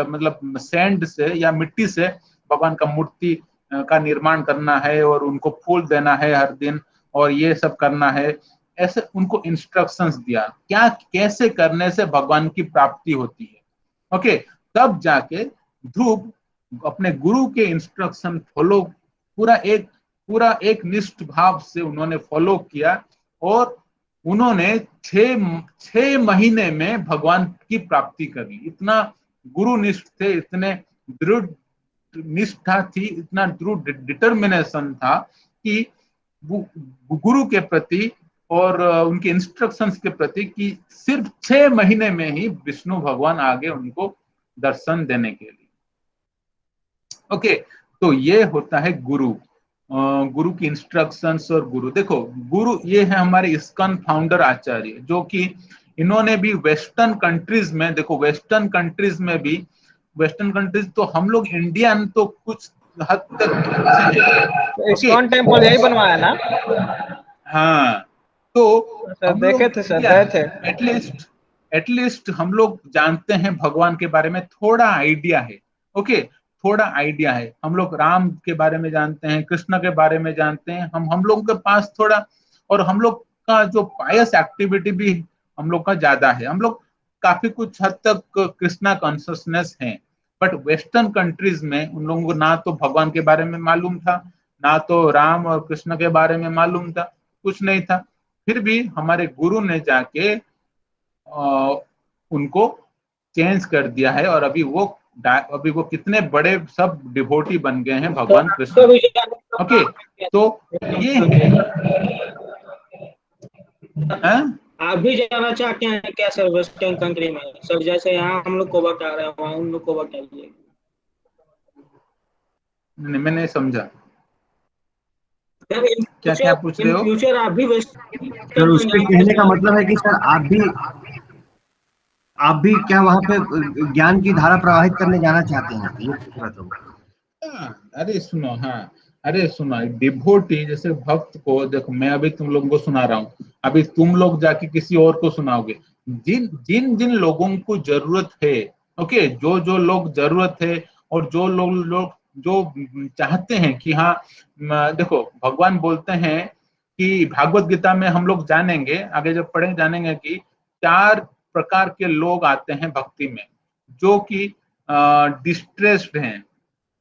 मतलब सैंड से या मिट्टी से भगवान का मूर्ति का निर्माण करना है और उनको फूल देना है हर दिन, और ये सब करना है। ऐसे उनको इंस्ट्रक्शंस दिया क्या कैसे करने से भगवान की प्राप्ति होती है। ओके, तब जाके ध्रुव अपने गुरु के इंस्ट्रक्शन फॉलो पूरा एक निष्ठ भाव से उन्होंने फॉलो किया और उन्होंने 6 महीने में भगवान की प्राप्ति कर ली। इतना गुरुनिष्ठ थे, इतने दृढ़ निष्ठा थी, इतना दृढ़ डिटर्मिनेशन था कि गुरु के प्रति और उनके इंस्ट्रक्शंस के प्रति कि सिर्फ 6 महीने में ही विष्णु भगवान आगे उनको दर्शन देने के लिए। ओके, तो ये होता है गुरु, गुरु की इंस्ट्रक्शंस। और गुरु, देखो गुरु ये है हमारे इस्कॉन फाउंडर आचार्य, जो कि इन्होंने भी वेस्टर्न कंट्रीज में, देखो वेस्टर्न कंट्रीज में भी, वेस्टर्न कंट्रीज तो हम लोग इंडियन तो कुछ हद तक इस्कॉन टेम्पल यही बनवाया ना? हाँ, तो सर देखे थे सर, गए थे। एटलीस्ट हम लोग जानते हैं भगवान के बारे में, थोड़ा आइडिया है। ओके, थोड़ा आइडिया है, हम लोग राम के बारे में जानते हैं, कृष्ण के बारे में जानते हैं, हम लोगों के पास थोड़ा, और हम लोग का जो पायस एक्टिविटी भी हम लोग का ज्यादा है, हम लोग काफी कुछ हद तक कृष्णा कॉन्शियसनेस है। बट वेस्टर्न कंट्रीज में उन लोगों को ना तो भगवान के बारे में मालूम था, ना तो राम और कृष्ण के बारे में मालूम था, कुछ नहीं था। फिर भी हमारे गुरु ने जाके उनको चेंज कर दिया है और अभी वो कितने बड़े सब डिवोटी बन गए हैं भगवान कृष्ण। ओके, तो ये आप भी जाना चाहते हैं क्या सर वेस्टर्न कंट्री में? सर जैसे यहाँ हम लोग को बता रहे हैं, वहाँ उन लोग को बताइए। मैं नहीं समझा क्या क्या पूछ रहे हो? फ्यूचर आप भी सर उसके कहने का मतलब है कि सर आप भी क्या वहाँ पे ज्ञान की धारा प्रवाहित करने जाना चाहते हैं? ये पूछ रहा था। अरे सुनो, हाँ अरे सुनो, डिवोटी जैसे भक्त को देखो, मैं अभी तुम लोगों को सुना रहा हूँ, अभी तुम लोग जाके किसी और को सुनाओगे। जिन लोगों को जरूरत है, ओके, जो लोग जरूरत है और जो लोग जो चाहते हैं कि हाँ, देखो भगवान बोलते हैं कि भागवत गीता में हम लोग जानेंगे, आगे जब पढ़ें जानेंगे कि 4 प्रकार के लोग आते हैं भक्ति में, जो कि डिस्ट्रेस्ड हैं।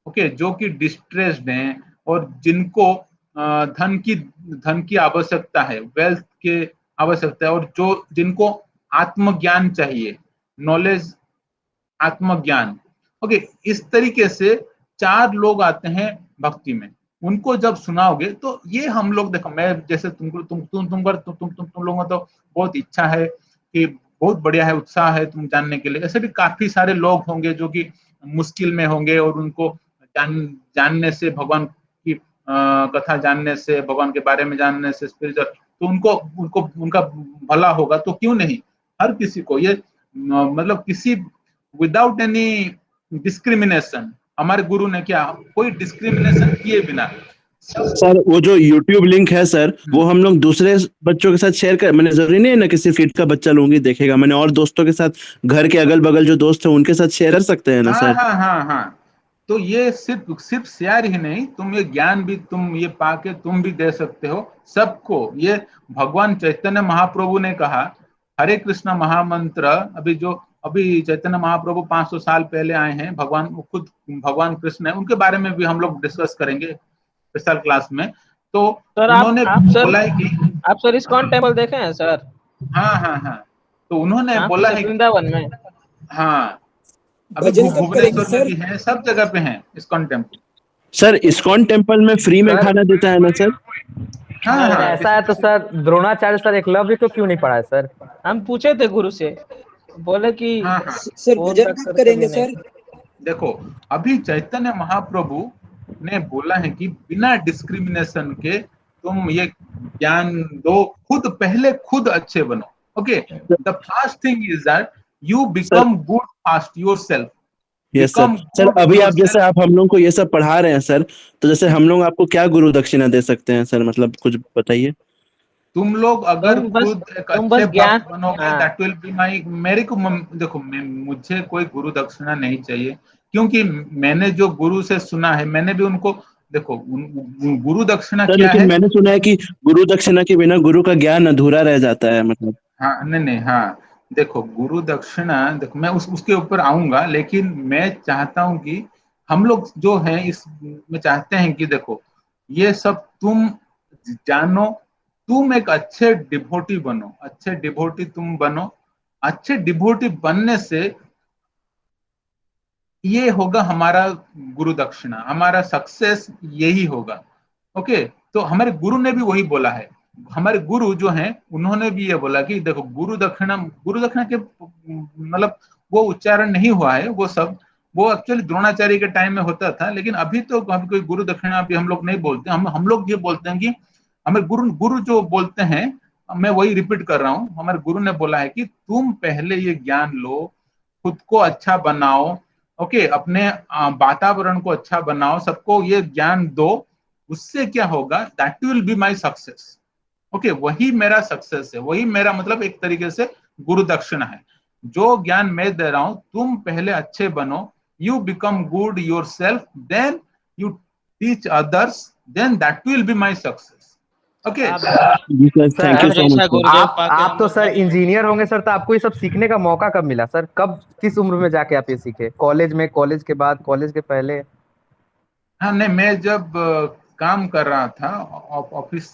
ओके, जो कि डिस्ट्रेस्ड हैं और जिनको धन की आवश्यकता है, वेल्थ के आवश्यकता है, और जिनको आत्मज्ञान चाहिए, नॉलेज, आत्मज्ञान। ओके, इस तरीके से 4 लोग आते हैं भक्ति में। उनको जब सुनाओगे तो ये हम लोग, देखो मैं जैसे तुम लोगों को तो बहुत इच्छा है कि बहुत बढ़िया है, उत्साह है तुम जानने के लिए, ऐसे भी काफी सारे लोग होंगे जो कि मुश्किल में होंगे और उनको जानने से, भगवान की कथा जानने से, भगवान के बारे में जानने से, स्पिरिचुअल, तो उनका भला होगा। तो क्यों नहीं, हर किसी को ये मतलब किसी विदाउट एनी डिस्क्रिमिनेशन, हमारे गुरु ने क्या, कोई डिस्क्रिमिनेशन किए बिना सर वो जो YouTube लिंक है सर, वो हम लोग दूसरे बच्चों के साथ शेयर कर, मैंने जरूरी नहीं है ना कि सिर्फ ईट का बच्चा लोग ही देखेगा, मैंने और दोस्तों के साथ, घर के अगल बगल जो दोस्त है उनके साथ शेयर कर सकते हैं ना हाँ सर? हाँ हाँ हाँ। तो ये सिर्फ सिर्फ शेयर ही नहीं, तुम ये ज्ञान भी तुम ये पाके तुम भी दे सकते हो सबको। ये भगवान चैतन्य महाप्रभु ने कहा, हरे कृष्ण महामंत्र, अभी चैतन्य महाप्रभु 500 साल पहले आए हैं, भगवान वो खुद भगवान कृष्ण है, उनके बारे में भी हम लोग डिस्कस करेंगे स्पेशल क्लास में। तो सर उन्होंने सर बोला है कि आप सर इस्कॉन टेम्पल देखे हैं सर? हाँ हाँ हाँ, तो उन्होंने कहाँ पे बोला सर? है कि वृंदावन में? हाँ, अभी भजन कब करेंगे भुवनेश्वर में सर? भी है, सब जगह पे है ISKCON temple. Sir ISKCON temple में फ्री में सर- खाना देता है ना सर? हाँ अगर हाँ, ऐसा है तो सर द्रोणाचार्य सर एकलव्य को क्यों नहीं पढ़ाए सर? हम पूछे थे गुरु से, बोले कि हाँ हाँ। सर फोन भजन तक कब सर करेंगे कभी नहीं। सर? देखो, अभी चैतन्य महाप्रभु ने बोला है कि बिना डिस्क्रिमिनेशन के तुम ये ज्ञान दो, खुद अच्छे बनो। Okay, the first thing is that you become good fast yourself. Yes sir. Sir अभी आप जैसे आप हम लोग को ये सब पढ़ा रहे हैं सर, तो जैसे हम लोग आपको क्या गुरु दक्षिणा दे सकते हैं सर, मतलब कुछ बताइए। तुम लोग अगर खुद एक तुम अच्छे बस ज्ञान, भक्त बनोगे, हाँ। दैट विल बी माई, देखो मुझे कोई गुरु दक्षिणा नहीं चाहिए, क्योंकि मैंने जो गुरु से सुना है, मैंने भी उनको, देखो गुरु दक्षिणा सर क्या लेकिन है। मैंने सुना है कि गुरु दक्षिणा के बिना गुरु का ज्ञान अधूरा रह जाता है, मतलब। हाँ नहीं नहीं, हाँ देखो, गुरु दक्षिणा, देखो मैं उसके ऊपर आऊंगा, लेकिन मैं चाहता हूं कि हम लोग जो हैं इस में चाहते हैं कि देखो, ये सब तुम जानो, तुम एक अच्छे डिवोटी बनो, अच्छे डिवोटी तुम बनो। अच्छे डिवोटी बनने से ये होगा हमारा गुरु दक्षिणा, हमारा सक्सेस यही होगा। ओके, तो हमारे गुरु ने भी वही बोला है। हमारे गुरु जो हैं उन्होंने भी ये बोला कि देखो, गुरु दक्षिणा के मतलब वो उच्चारण नहीं हुआ है, वो सब वो एक्चुअली द्रोणाचार्य के टाइम में होता था, लेकिन अभी तो कभी कोई गुरु दक्षिणा भी हम लोग नहीं बोलते। हम लोग ये बोलते हैं कि हमारे गुरु गुरु जो बोलते हैं, मैं वही रिपीट कर रहा हूँ, हमारे गुरु ने बोला है कि तुम पहले ये ज्ञान लो, खुद को अच्छा बनाओ। ओके, अपने वातावरण को अच्छा बनाओ, सबको ये ज्ञान दो, उससे क्या होगा, that will be my success. Okay, वही मेरा सक्सेस है, वही मेरा मतलब एक तरीके से गुरु दक्षिणा है। जो ज्ञान मैं दे रहा हूं, तुम पहले अच्छे बनो, you become good yourself, then you teach others, then that will be my success. Okay ji sir, thank you so जैसा मच। गुरुदेव आप पाके आप हम तो लोग सर का- इंजीनियर होंगे सर, तो आपको ये सब सीखने का मौका कब मिला सर? कब, किस उम्र में जाके आप ये सीखे? कॉलेज में, कॉलेज के बाद, कॉलेज के पहले? हाँ नहीं, मैं जब काम कर रहा था,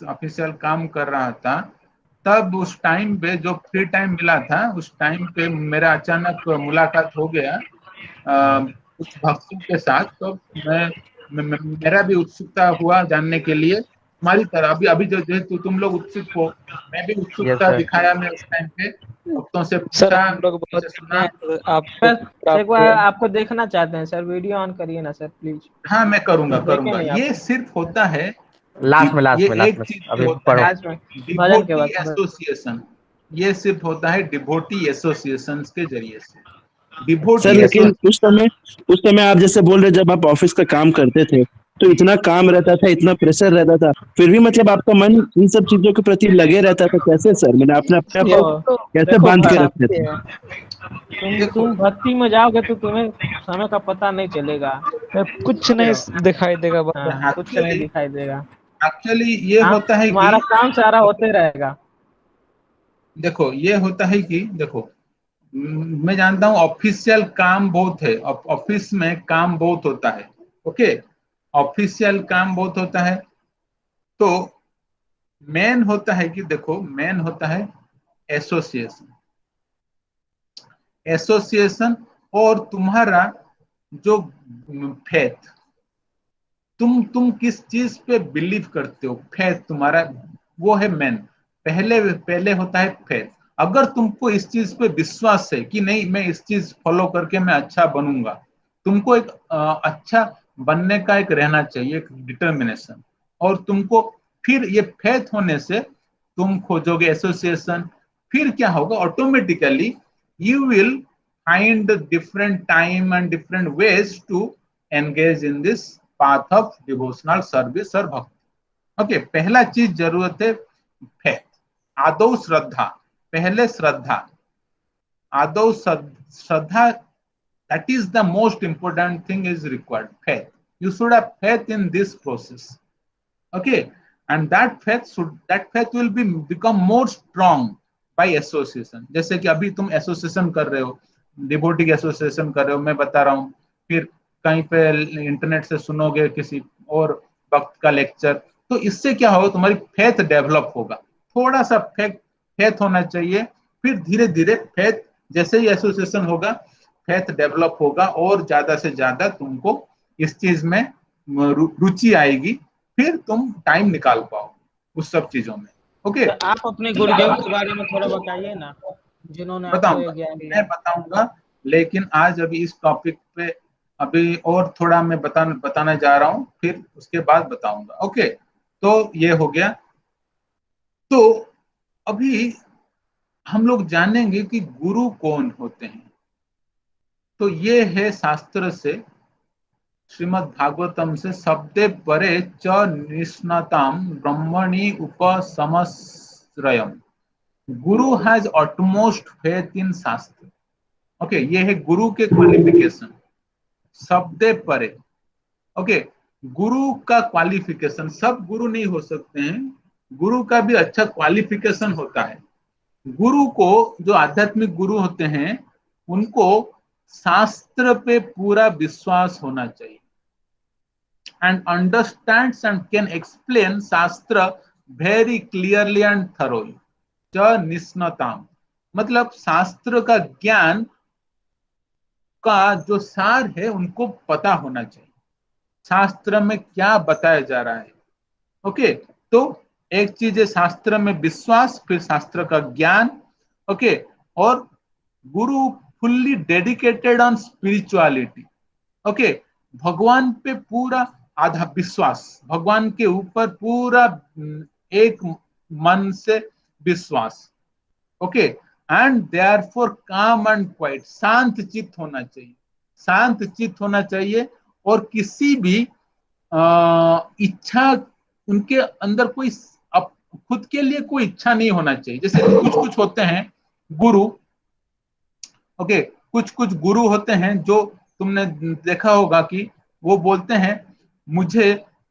ऑफिशियल काम कर रहा था, तब उस टाइम पे जो फ्री टाइम मिला था, उस टाइम पे मेरा अचानक मुलाकात हो गया कुछ भक्तों के साथ। तो मेरा भी उत्सुकता हुआ जानने के लिए, हमारी तरह अभी अभी जो जो तुम लोग उत्सुक हो, मैं भी यस उत्सुकता सर। दिखाया। मैं उस टाइम पे भक्तों से सर पूछा, हम लोग भक्तों बहुत से सीखे सुना। हैं आपको। सर एक बार आपको देखना चाहते हैं सर, वीडियो ऑन करिए ना सर प्लीज। हाँ मैं करूंगा देखें नहीं ये आपको। सिर्फ होता है, लास्ट में, ये लास्ट एक में चीज अभी होता पढ़ो। है, लास्ट में भजन के डिवोटी बाद। एसोसिएशन। ये सिर्फ होता है डिवोटी एसोसिएशन के जरिए से। सर डिवोटी लेकिन उस समय आप जैसे बोल रहे, जब आप ऑफिस का काम करते थे तो इतना काम रहता था, इतना प्रेशर रहता था, फिर भी मतलब आपका मन इन सब चीजों के प्रति लगे रहता था, कैसे सर? मैंने अपने अपने आप को कैसे देखो बांध के रखते भक्ति थे? है, तुम भक्ति में जाओगे तो तुम्हें समय का पता नहीं चलेगा। कुछ नहीं दिखाई देगा बस। हाँ, कुछ नहीं दिखाई देगा। एक्चुअली ये हाँ, होता है तुम्हारा कि काम सारा होते रहेगा। देखो, ये होता है कि देखो, मैं जानता हूँ ऑफिशियल काम बहुत है, ऑफिस में काम बहुत होता है। ओके, ऑफिशियल काम बहुत होता है, तो मेन होता है कि देखो, मेन होता है एसोसिएशन। एसोसिएशन और तुम्हारा जो फेथ, तुम किस चीज पे बिलीव करते हो, फेथ तुम्हारा, वो है मेन। पहले पहले होता है फेथ। अगर तुमको इस चीज पे विश्वास है कि नहीं, मैं इस चीज फॉलो करके मैं अच्छा बनूंगा, तुमको एक अच्छा बनने का एक रहना चाहिए, एक डिटर्मिनेशन। और तुमको फिर ये फेथ होने से तुम खोजोगे एसोसिएशन। फिर क्या होगा, automatically you will find different time and different ways to engage in this path of devotional service or bhakti. Okay, पहला चीज जरूरत है फेथ, आदौ श्रद्धा, पहले श्रद्धा, आदौ श्रद्धा, that is the most important thing is required, faith. You should have faith in this process. Okay, and that faith will become more strong by association. जैसे कि अभी तुम एसोसिएशन कर रहे हो, डिवोटी एसोसिएशन कर रहे हो, मैं बता रहा हूँ, फिर कहीं पे इंटरनेट से सुनोगे किसी और वक्त का लेक्चर, तो इससे क्या होगा, तुम्हारी फेथ डेवलप होगा। थोड़ा सा फेथ होना चाहिए, फिर धीरे धीरे फेथ, जैसे ही एसोसिएशन होगा फेथ डेवलप होगा और ज्यादा से ज्यादा तुमको इस चीज में रुचि आएगी, फिर तुम टाइम निकाल पाओ उस सब चीजों में। ओके, तो आप अपने गुरुदेव के बारे में थोड़ा बताइए ना, जिन्होंने आपको ये ज्ञान दिया। मैं बताऊंगा, लेकिन आज अभी इस टॉपिक पे अभी और थोड़ा मैं बताना जा रहा हूं, फिर उसके बाद बताऊंगा। ओके, तो ये हो गया। तो अभी हम लोग जानेंगे कि गुरु कौन होते हैं। तो ये है शास्त्र से, श्रीमद् भागवतम से, शब्दे परे च निष्णाताम ब्रह्मणि उपसमश्रयम्, गुरु हैज ऑटमोस्ट फेथ इन शास्त्र। ओके, ये है गुरु के क्वालिफिकेशन, शब्दे परे। ओके, गुरु का क्वालिफिकेशन, सब गुरु नहीं हो सकते हैं, गुरु का भी अच्छा क्वालिफिकेशन होता है। गुरु को, जो आध्यात्मिक गुरु होते हैं, उनको शास्त्र पे पूरा विश्वास होना चाहिए, and understands and can explain शास्त्र वेरी क्लियरली एंड थरोली। च निष्णाताम मतलब शास्त्र का ज्ञान का जो सार है उनको पता होना चाहिए, शास्त्र में क्या बताया जा रहा है। ओके, तो एक चीज है शास्त्र में विश्वास, फिर शास्त्र का ज्ञान। ओके, और गुरु fully dedicated on spirituality. Okay, भगवान पे पूरा आधा विश्वास, भगवान के ऊपर पूरा एक मन से विश्वास। ओके, एंड देयरफॉर काम एंड क्वाइट, शांत चित्त होना चाहिए, शांत चित्त होना चाहिए, और किसी भी इच्छा, उनके अंदर कोई खुद के लिए कोई इच्छा नहीं होना चाहिए। जैसे कुछ कुछ होते हैं गुरु, ओके, कुछ कुछ गुरु होते हैं जो तुमने देखा होगा कि वो बोलते हैं, मुझे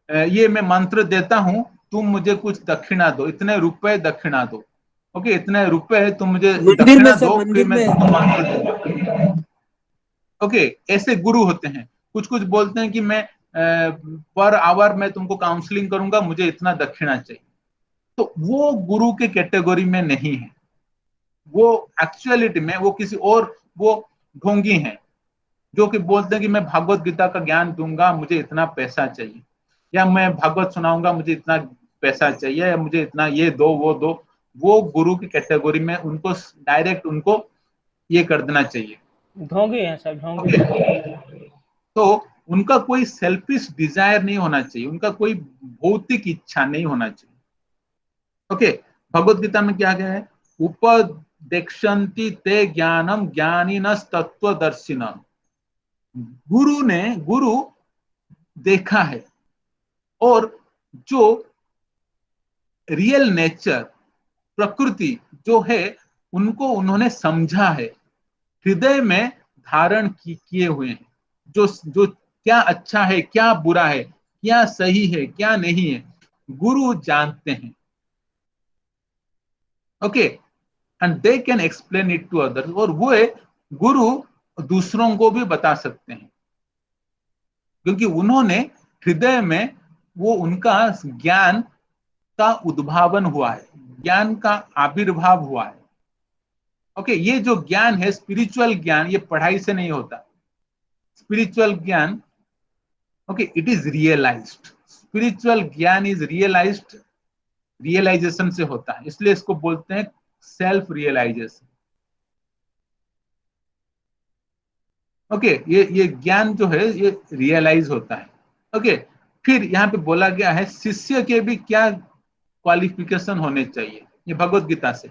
ये मैं मंत्र देता हूं, तुम मुझे कुछ दक्षिणा दो, इतने रुपए दक्षिणा दो। ओके, इतने रुपए तुम मुझे दक्षिणा दो, फिर मैं तुमको मंत्र दूंगा। ओके, ऐसे गुरु होते हैं। कुछ कुछ बोलते हैं कि मैं पर आवर में तुमको काउंसलिंग करूंगा, मुझे इतना दक्षिणा चाहिए। तो वो गुरु के कैटेगरी में नहीं है, वो एक्चुअलिटी में वो किसी और, वो ढोंगी हैं जो कि बोलते हैं कि मैं भागवत गीता का ज्ञान दूंगा, मुझे इतना पैसा चाहिए, या मैं भागवत सुनाऊंगा, मुझे इतना पैसा चाहिए, या मुझे इतना ये दो वो दो। वो गुरु की कैटेगरी में, उनको डायरेक्ट उनको ये कर देना चाहिए, ढोंगी हैं सब, ढोंगी। तो उनका कोई सेल्फिश डिजायर नहीं होना चाहिए, उनका कोई भौतिक इच्छा नहीं होना चाहिए। ओके, भगवत गीता में क्या गया है, उपदेक्षन्ति ते ज्ञानम ज्ञानिनस् तत्वदर्शिनः। गुरु देखा है, और जो रियल नेचर, प्रकृति जो है, उनको उन्होंने समझा है, हृदय में धारण किए हुए हैं, जो क्या अच्छा है, क्या बुरा है, क्या सही है, क्या नहीं है, गुरु जानते हैं। Okay, and they can explain it to others, और वो गुरु दूसरों को भी बता सकते हैं, क्योंकि उन्होंने हृदय में, वो उनका ज्ञान का उद्भावन हुआ है, ज्ञान का आविर्भाव हुआ है। ओके, ये जो ज्ञान है, स्पिरिचुअल ज्ञान, ये पढ़ाई से नहीं होता। Spiritual gyan, okay, it is realised, spiritual gyan is realised, realisation से होता है, इसलिए इसको बोलते हैं सेल्फ रियलाइजेशन। ओके, ये ज्ञान जो है ये रियलाइज होता है। ओके, फिर यहाँ पे बोला गया है शिष्य के भी क्या क्वालिफिकेशन होने चाहिए, ये भगवत गीता से,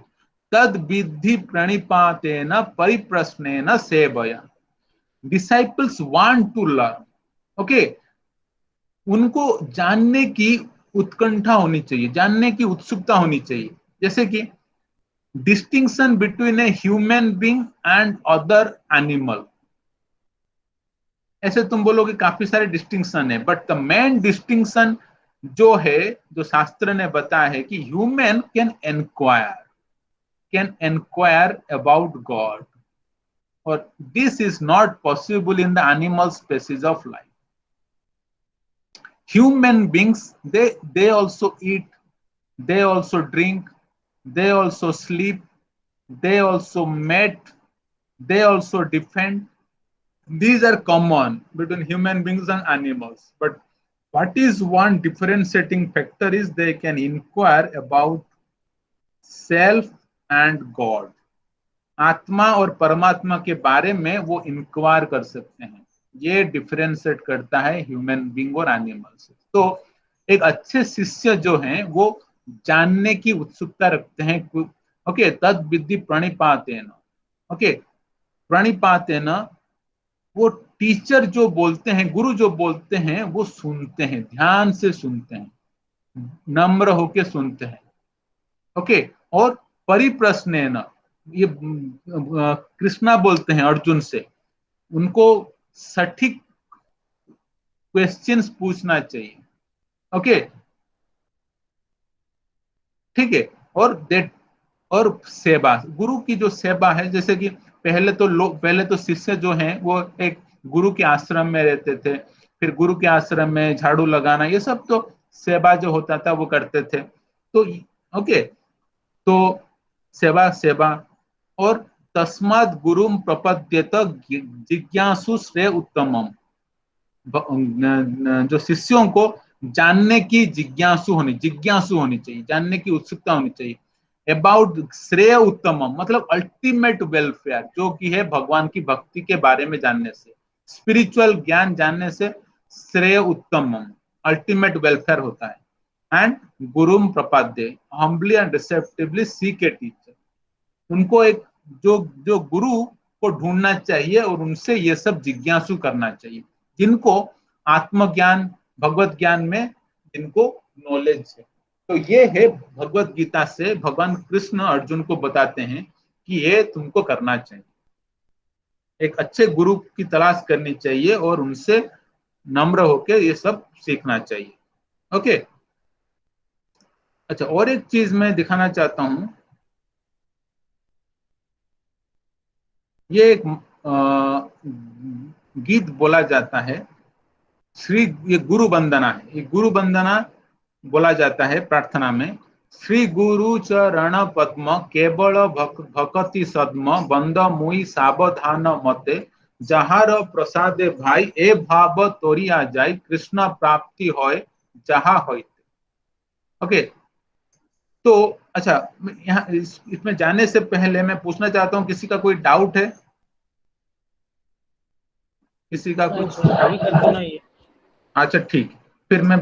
तद विधि प्रणिपातेन परिप्रश्नेन सेवया। Disciples want to learn. Okay, उनको जानने की उत्कंठा होनी चाहिए, जानने की उत्सुकता होनी चाहिए। जैसे कि distinction between a human being and other animal, ऐसे तुम बोलोगे काफी सारे डिस्टिंक्शन है, बट द मेन डिस्टिंक्शन जो है, जो शास्त्र ने बताया है कि human can enquire about God, और this is not possible in the animal species of life. Human beings, they also eat, they also drink, they also sleep, they also mate, they also defend. These are common between human beings and animals, but what is one differentiating factor is they can inquire about self and God. आत्मा और परमात्मा के बारे में वो inquire कर सकते हैं। ये डिफरेंशिएट करता है ह्यूमन बीइंग और एनिमल से। तो एक अच्छे शिष्य जो हैं वो जानने की उत्सुकता रखते हैं। ओके, तद विद्धि प्रणिपातेन। ओके, प्रणिपातेन, वो टीचर जो बोलते हैं, गुरु जो बोलते हैं, वो सुनते हैं, ध्यान से सुनते हैं, नम्र होके सुनते हैं। ओके, और परिप्रश्नेन, ये कृष्णा बोलते हैं अर्जुन से, उनको सटीक क्वेश्चंस पूछना चाहिए। ओके, ठीक है। और सेवा, गुरु की जो सेवा है, जैसे कि पहले तो शिष्य जो हैं वो एक गुरु के आश्रम में रहते थे, फिर गुरु के आश्रम में झाड़ू लगाना, ये सब तो सेवा जो होता था वो करते थे। तो ओके, तो सेवा और तस्मात् गुरुम प्रपद्येत जिज्ञासु श्रेय उत्तमम, जो शिष्यों को जानने की जिज्ञासु होनी चाहिए, जानने की उत्सुकता होनी चाहिए। अबाउट श्रेय उत्तमम मतलब अल्टीमेट वेलफेयर, जो कि है भगवान की भक्ति के बारे में जानने से, स्पिरिचुअल ज्ञान जानने से श्रेय उत्तमम अल्टीमेट वेलफेयर होता है। एंड गुरुम प्रपद्ये, humbly and receptively seek a teacher, उनको एक जो गुरु को ढूंढना चाहिए और उनसे ये सब जिज्ञासु करना चाहिए, जिनको आत्मज्ञान भगवत ज्ञान में जिनको नॉलेज है। तो ये है भगवत गीता से भगवान कृष्ण अर्जुन को बताते हैं कि ये तुमको करना चाहिए, एक अच्छे गुरु की तलाश करनी चाहिए और उनसे नम्र होकर ये सब सीखना चाहिए। ओके, अच्छा, और एक चीज मैं दिखाना चाहता हूं, ये एक गीत बोला जाता है, ये गुरु वंदना है, ये गुरु वंदना बोला जाता है प्रार्थना में। श्री गुरु चरण पद्म केवल भक्ति सद्म बंद मुई सावधान मते जहार प्रसादे भाई ए भाव तोरिया जाय कृष्ण प्राप्ति होय जहा होइते। ओके, तो अच्छा, यहाँ इसमें जाने से पहले मैं पूछना चाहता हूँ, किसी का कोई डाउट है? किसी का कुछ? अभी तक तो नहीं है। अच्छा ठीक, फिर मैं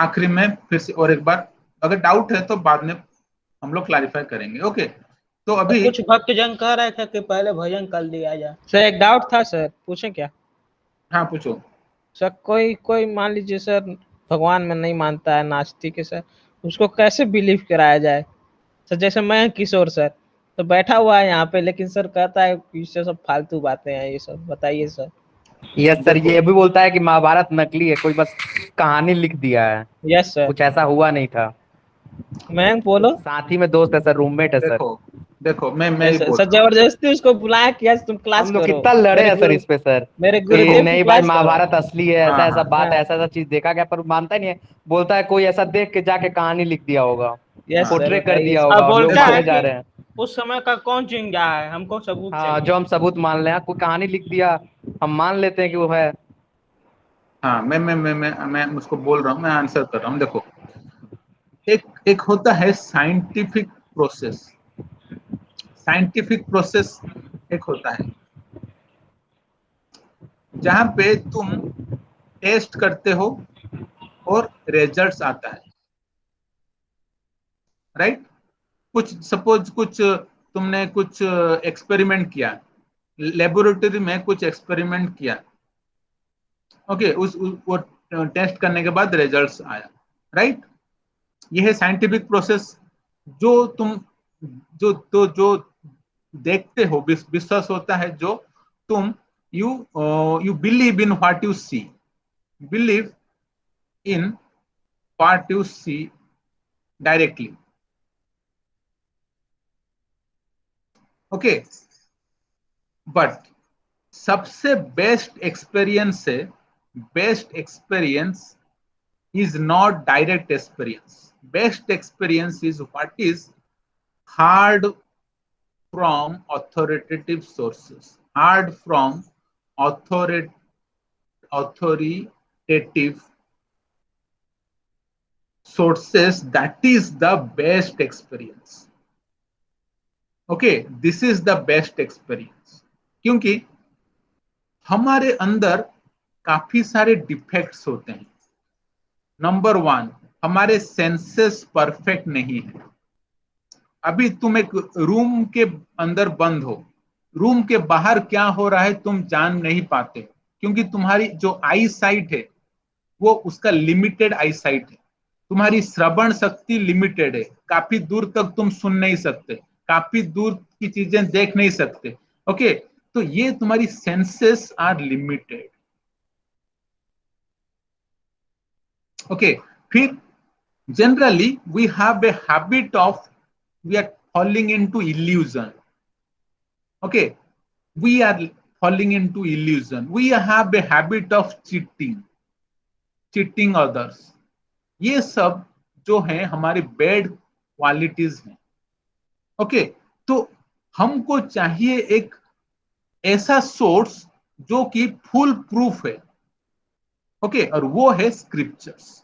आखिरी में फिर से और एक बार, अगर डाउट है तो बाद में हम लोग क्लैरिफाई करेंगे। ओके, तो अभी कुछ भक्तजन कह रहे थे कि पहले भजन कर दिया जाए। सर एक डाउट था सर, पूछे क्या? हाँ पूछो सर, कोई मान लीजिए सर भगवान में नहीं मानता है, नास्तिक है सर, उसको कैसे बिलीव कराया जाए? सर जैसे मैं किशोर सर तो बैठा हुआ है यहाँ पे, लेकिन सर कहता है कि इससे सब फालतू बातें हैं ये सब, बताइए सर। यस सर, ये भी बोलता है कि महाभारत नकली है, कोई बस कहानी लिख दिया है। यस सर, कुछ ऐसा हुआ नहीं था। मैं बोलो। साथी में दोस्त है सर, रूममेट है सर। देखो मैं सर जबरदस्ती उसको बुलाया कि आज तुम क्लास हम लोग करो। कितना लड़े हैं सर इस पे सर, मेरे कि गुरुदेव की नहीं भाई क्लास करो। महाभारत असली है, ऐसा ऐसा बात है, हाँ। ऐसा ऐसा चीज देखा गया, पर मानता नहीं है। बोलता है कोई ऐसा देख के जाके कहानी लिख दिया होगा, यस सर, पोर्ट्रे कर बताइए। दिया अब होगा, लोग बोलता माने है जा कि रहे हैं। उस समय का कौन चिंगा है, हमको सबूत हाँ, चाहिए। जो हम सबूत मान लें, कोई कहानी लिख दिया हम मान लेते हैं कि वो है। हाँ, मैं उसको बोल रहा हूँ, मैं आंसर कर रहा हूँ। देखो, एक होता है साइंटिफिक प्रोसेस, साइंटिफिक प्रोसेस एक होता है जहां पे तुम टेस्ट करते हो और रिजल्ट्स आता है, राइट? कुछ सपोज कुछ तुमने कुछ एक्सपेरिमेंट किया, लेबोरेटरी में कुछ एक्सपेरिमेंट किया, ओके, वो टेस्ट करने के बाद रिजल्ट्स आया, राइट। ये है साइंटिफिक प्रोसेस। जो तुम जो देखते हो, विश्वास होता है जो तुम you believe in what you see, believe in what you see directly. Okay, but सबसे बेस्ट एक्सपीरियंस है, best experience is not direct experience. Best experience is what is heard from authoritative sources, heard from authoritative sources. That is the best experience. Okay, this is the best experience. क्योंकि हमारे अंदर काफी सारे defects होते हैं। Number 1, हमारे senses perfect नहीं है। अभी तुम एक रूम के अंदर बंद हो, रूम के बाहर क्या हो रहा है तुम जान नहीं पाते, क्योंकि तुम्हारी जो आई साइट है वो उसका लिमिटेड आई साइट है। तुम्हारी श्रवण शक्ति लिमिटेड है, काफी दूर तक तुम सुन नहीं सकते, काफी दूर की चीजें देख नहीं सकते। ओके, तो ये तुम्हारी सेंसेस आर लिमिटेड। ओके, फिर generally we have a habit of, we are falling into illusion. Okay, we are falling into illusion. We have a habit of cheating others. ये सब जो है हमारे बैड क्वालिटीज हैं। ओके, तो हमको चाहिए एक ऐसा सोर्स जो कि फुल प्रूफ है। ओके, और वो है स्क्रिप्चर्स,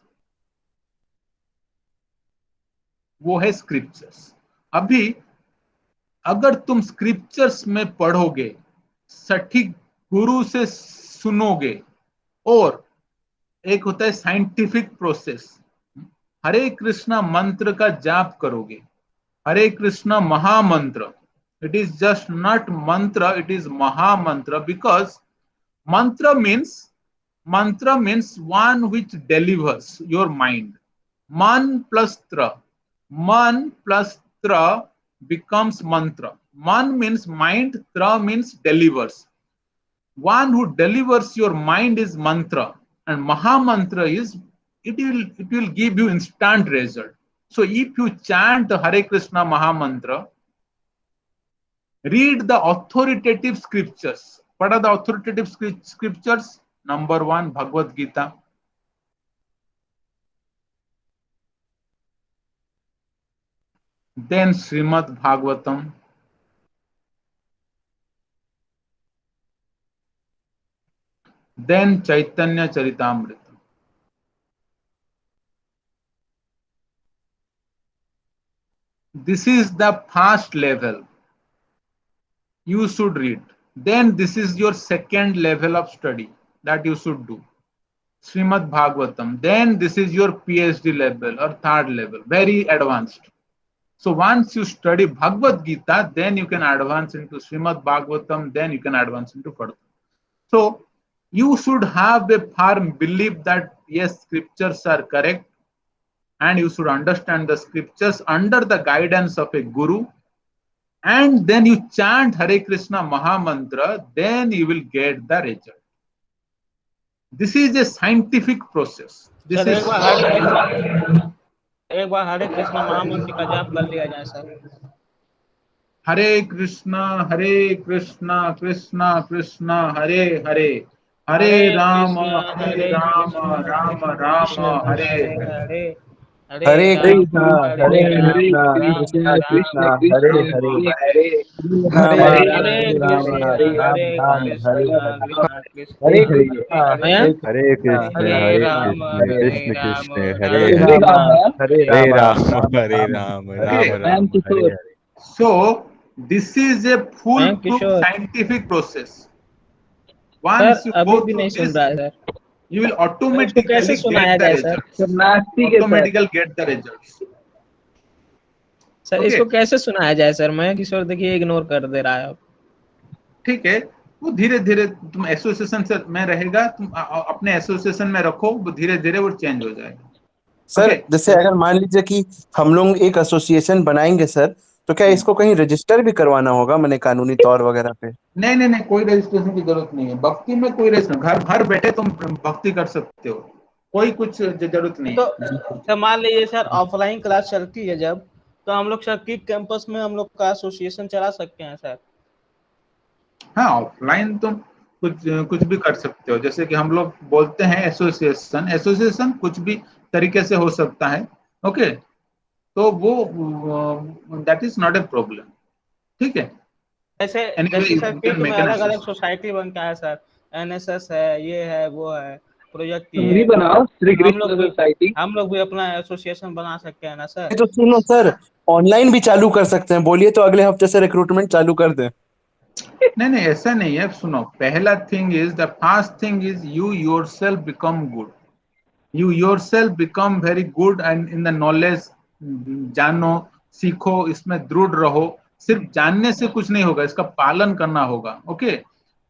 वो है स्क्रिप्चर्स। अभी अगर तुम स्क्रिप्चर्स में पढ़ोगे, सटीक गुरु से सुनोगे, और एक होता है साइंटिफिक प्रोसेस, हरे कृष्णा मंत्र का जाप करोगे, हरे कृष्णा महामंत्र, इट इज जस्ट नॉट मंत्र, इट इज महामंत्र, बिकॉज मंत्र means one which delivers your mind. मन प्लस त्र becomes mantra. Man means mind, tra means delivers. One who delivers your mind is mantra, and maha mantra is, it will give you instant result. So if you chant Hare Krishna Maha Mantra, read the authoritative scriptures. What are the authoritative scriptures? Number 1, Bhagavad Gita. Then Srimad Bhagavatam, then Chaitanya Charitamrita. This is the first level you should read. Then this is your second level of study that you should do, Srimad Bhagavatam. Then this is your PhD level or third level, very advanced. So once you study Bhagavad Gita, then you can advance into Srimad Bhagavatam, then you can advance into further. So you should have a firm belief that yes, scriptures are correct, and you should understand the scriptures under the guidance of a guru, and then you chant Hare Krishna Maha Mantra, then you will get the result. This is a scientific process. This is एक बार हरे कृष्णा महामंत्र का जाप कर लिया जाए sir. Hare Krishna Krishna Krishna Hare Hare, Hare Ram Ram Ram Hare Hare, Hare Krishna Krishna Krishna Hare Hare, Hare Ram Hare Ram Hare Hare Hare Krishna Krishna Hare Hare Ram Ram Hare. So this is a foolproof Kishore. scientific process. Sir Once you अभी go भी through नहीं सुन this, रहा है सर। you will इसको automatically कैसे सुनाया get the जाए sir? results. Automatically get the results. Sir Okay. इसको कैसे सुनाया जाए सर? मैं किशोर देखिए इग्नोर कर दे रहा है अब। ठीक है, वो धीरे धीरे तुम एसोसिएशन से में रहेगा, तुम अपने एसोसिएशन में रखो, वो धीरे धीरे वो चेंज हो जाएगा। Sir Okay. जैसे अगर मान लीजिए कि हम लोग एक एसोसिएशन बनाएंगे सर, तो क्या इसको कहीं रजिस्टर भी करवाना होगा मैंने कानूनी तौर वगैरह पे? नहीं नहीं नहीं, कोई रजिस्ट्रेशन की जरूरत नहीं है भक्ति में। कोई रजिस्ट्रेशन, घर घर बैठे तुम भक्ति कर सकते हो, कोई कुछ जरूरत नहीं तो है। सर मान लीजिए सर ऑफलाइन क्लास चलती है जब, तो हम लोग सर किक कैंपस में हम लोग का एसोसिएशन चला सकते हैं सर? हाँ, ऑफलाइन तुम कुछ कुछ भी कर सकते हो। जैसे कि हम लोग बोलते हैं एसोसिएशन, एसोसिएशन कुछ भी तरीके से हो सकता है। ओके, तो वो that is not a problem. ठीक है। जैसे Anyway, जैसे सर you किक can में make an अलग अलग association. सोसाइटी बनता है सर, एनएसएस है, ये है, वो है, प्रोजेक्ट तुम भी है। बनाओ श्री हम कृष्ण लोग भी सोसाइटी। हम लोग भी अपना एसोसिएशन बना सकते हैं ना सर? तो सुनो सर, ऑनलाइन भी चालू कर सकते हैं, बोलिए तो अगले हफ्ते से रिक्रूटमेंट चालू कर दें। नहीं नहीं, ऐसा नहीं है। सुनो, पहला thing is, the first thing is you yourself become good. You yourself become very good and in the knowledge. जानो, सीखो, इसमें दृढ़ रहो। सिर्फ जानने से कुछ नहीं होगा, इसका पालन करना होगा। ओके,